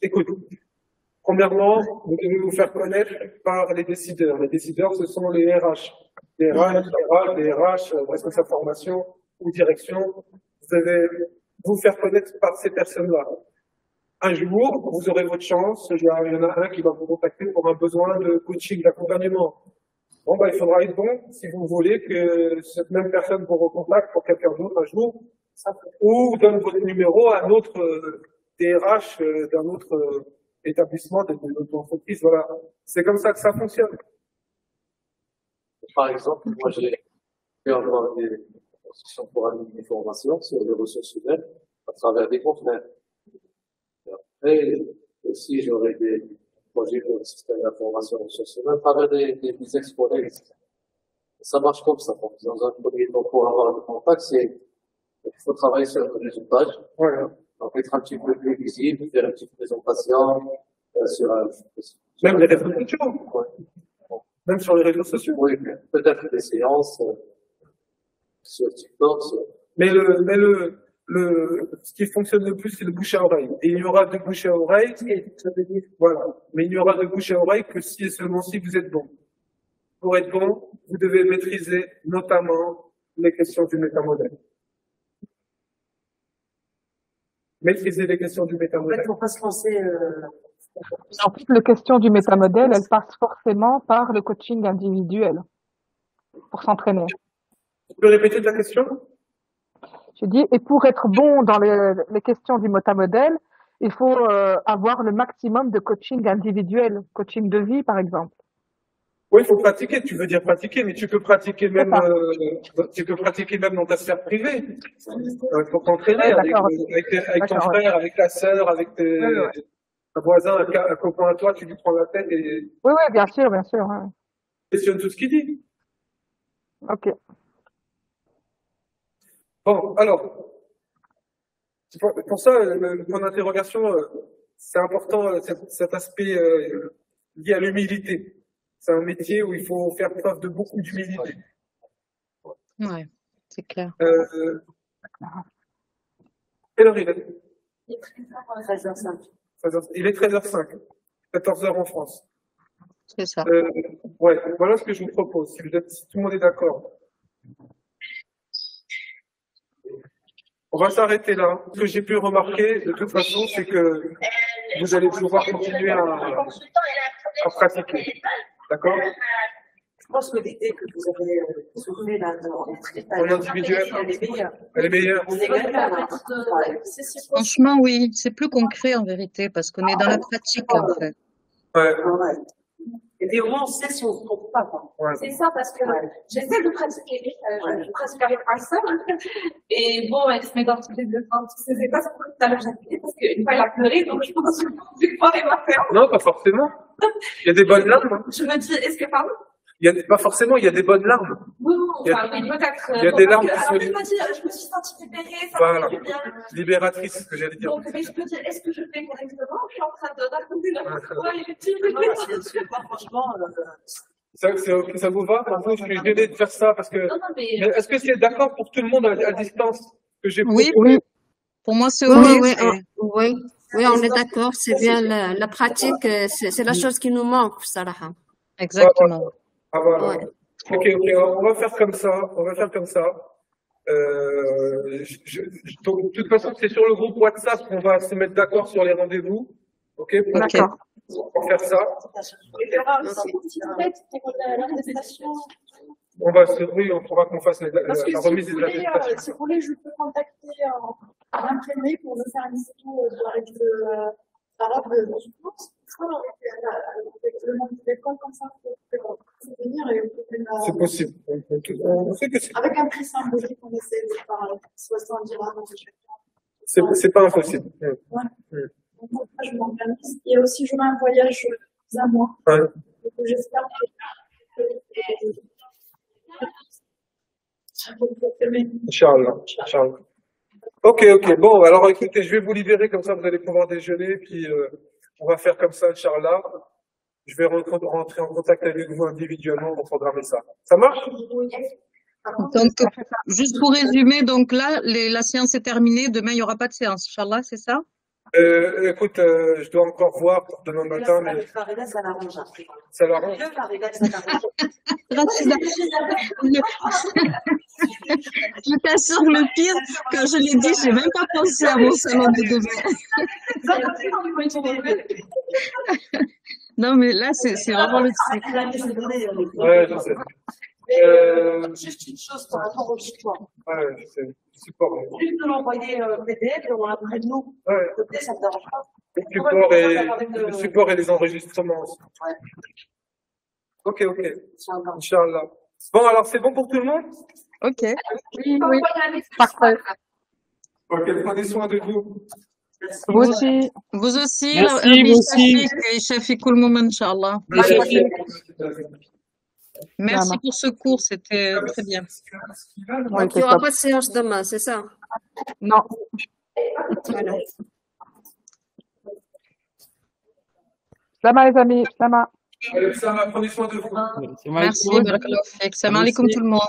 écoute. Premièrement, vous devez vous faire connaître par les décideurs. Les décideurs, ce sont les RH. Les RH, responsable formation ou direction. Vous devez vous faire connaître par ces personnes-là. Un jour, vous aurez votre chance. Il y en a un qui va vous contacter pour un besoin de coaching, d'accompagnement. Bon, il faudra être bon si vous voulez que cette même personne vous recontacte pour quelqu'un d'autre un jour, ou donne votre numéro à un autre DRH d'un autre établissement, d'une autre entreprise. Voilà. C'est comme ça que ça fonctionne. Par exemple, moi, j'ai pu avoir des propositions pour animer des formations sur les ressources humaines à travers des confrères. Et aussi, j'aurais des projets pour le système d'information ressources humaines à travers des ex-collègues. Ça marche comme ça. Donc, dans un premier temps, pour avoir le contact, il faut travailler sur le réseautage. Voilà. Donc, être un petit peu plus visible, faire une petite présentation, même les réseaux sociaux. Ouais. Même sur les réseaux sociaux. Oui, peut-être des séances, sur TikTok. Mais ce qui fonctionne le plus, c'est le bouche à oreille. Et il y aura de bouche à oreille, voilà. Mais il n'y aura de bouche à oreille que si et seulement si vous êtes bon. Pour être bon, vous devez maîtriser notamment les questions du métamodèle. Maîtriser les questions du métamodèle. Pour pas se lancer, En fait, les questions du métamodèle, elles passent forcément par le coaching individuel pour s'entraîner. Tu peux répéter ta question? Je dis, et pour être bon dans les questions du métamodèle, il faut avoir le maximum de coaching individuel, coaching de vie, par exemple. Oui, il faut pratiquer. Tu veux dire pratiquer, mais tu peux pratiquer même dans ta sphère privée. Pour t'entraîner avec ton frère, avec ta sœur, avec tes. un voisin, un copain à toi, tu lui prends la tête et Oui, oui, bien sûr, ouais. questionne tout ce qu'il dit. Ok. Bon, alors, c'est pour ça, mon interrogation, c'est important, cet aspect lié à l'humilité. C'est un métier où il faut faire preuve de beaucoup d'humilité. Ouais, c'est clair. Quelle heure il est? Il est 13h05. Il est 13h05, 14h en France. C'est ça. Ouais, voilà ce que je vous propose, si tout le monde est d'accord. On va s'arrêter là. Ce que j'ai pu remarquer, de toute façon, c'est que vous allez pouvoir continuer à pratiquer. D'accord? Je pense que l'idée que vous avez soulevée là, En individuel, elle est meilleure. On est gagnant. Franchement, oui, c'est plus concret en vérité, parce qu'on est dans la pratique, en fait. Ouais. Et puis au moins, on sait si on se trompe pas. Ouais. C'est ça, parce que j'essaie de pratiquer, je pratique avec personne. Et bon, elle se met dans toutes les deux fins, tous ces états, c'est pour tout à l'heure, j'ai appuyé, parce qu'une fois, elle a pleuré, donc je pense que je vais pouvoir la faire. Non, pas forcément. Il y a des bonnes larmes. Je me dis, est-ce que, pardon? Pas forcément, il y a des bonnes larmes. Oui, enfin, oui, peut-être. Il y a des larmes qui sont je me suis sentie libérée, ça voilà. m'a fait du bien. Libératrice, ce que j'allais dire. Donc, mais je peux dire, est-ce que je fais correctement? Je suis en train de raconter n'importe quoi, il est petit. Franchement, ça vous va? Moi, je suis gêné de faire ça parce que. Non, mais Est-ce que c'est d'accord pour tout le monde à distance que j'ai Oui, proposé? pour moi, c'est Oui, on est d'accord, c'est bien la pratique, c'est la chose qui nous manque, Sarah. Exactement. Ah, voilà. Ouais. Ok, on va faire comme ça. Donc, de toute façon, c'est sur le groupe WhatsApp qu'on va se mettre d'accord sur les rendez-vous. Ok, D'accord. pour faire ça. Il y aura aussi une petite lettre pour l'attestation. On pourra qu'on fasse la remise des attestations. Si vous voulez, je peux contacter un imprimé pour me faire une photo de l'arabe dans une course. Avec le nom de l'école, comme ça, pour venir et vous pouvez C'est possible. On sait que avec un prix symbolique, on essaie de faire 70 dirhams. c'est pas impossible. Ouais. Donc, moi, je m'organise. Et aussi, j'aurai un voyage à moi. Ouais. Donc, j'espère que Inch'Allah. Ok. Bon, alors écoutez, je vais vous libérer, comme ça vous allez pouvoir déjeuner, puis on va faire comme ça, Inch'Allah. Je vais rentrer en contact avec vous individuellement pour programmer ça. Ça marche? Donc, juste pour résumer, donc là, la séance est terminée. Demain, il n'y aura pas de séance, Inch'Allah, c'est ça? Écoute, je dois encore voir pour demain matin, mais Ça l'arrange. ça l'arrange. Rachida, je t'assure, le pire, quand je l'ai dit, j'ai même pas pensé à mon salon de demain. Non, mais là, c'est vraiment le truc. Ouais, je sais. Juste une chose par rapport au support. Ouais, je sais. Support. Juste de l'envoyer PDF et on l'a près de nous. Ouais. Côté, ça ne dérange pas. Le support et les enregistrements aussi. Ouais. Ok. Inch'Allah. Bon, alors c'est bon pour tout le monde? Ok. Oui. Parfait. Ok, prenez soin de vous. Vous aussi. Vous aussi, Merci, vous aussi. Shafiqul Moment, Inch'Allah. Merci pour ce cours, c'était très bien. Ouais, Donc, il n'y aura pas de séance demain, c'est ça? Non. Voilà. Salam les amis. Salam. Allez, ça va, prenez soin de vous. Merci, barakallahu fik. Salam alaikum tout le monde.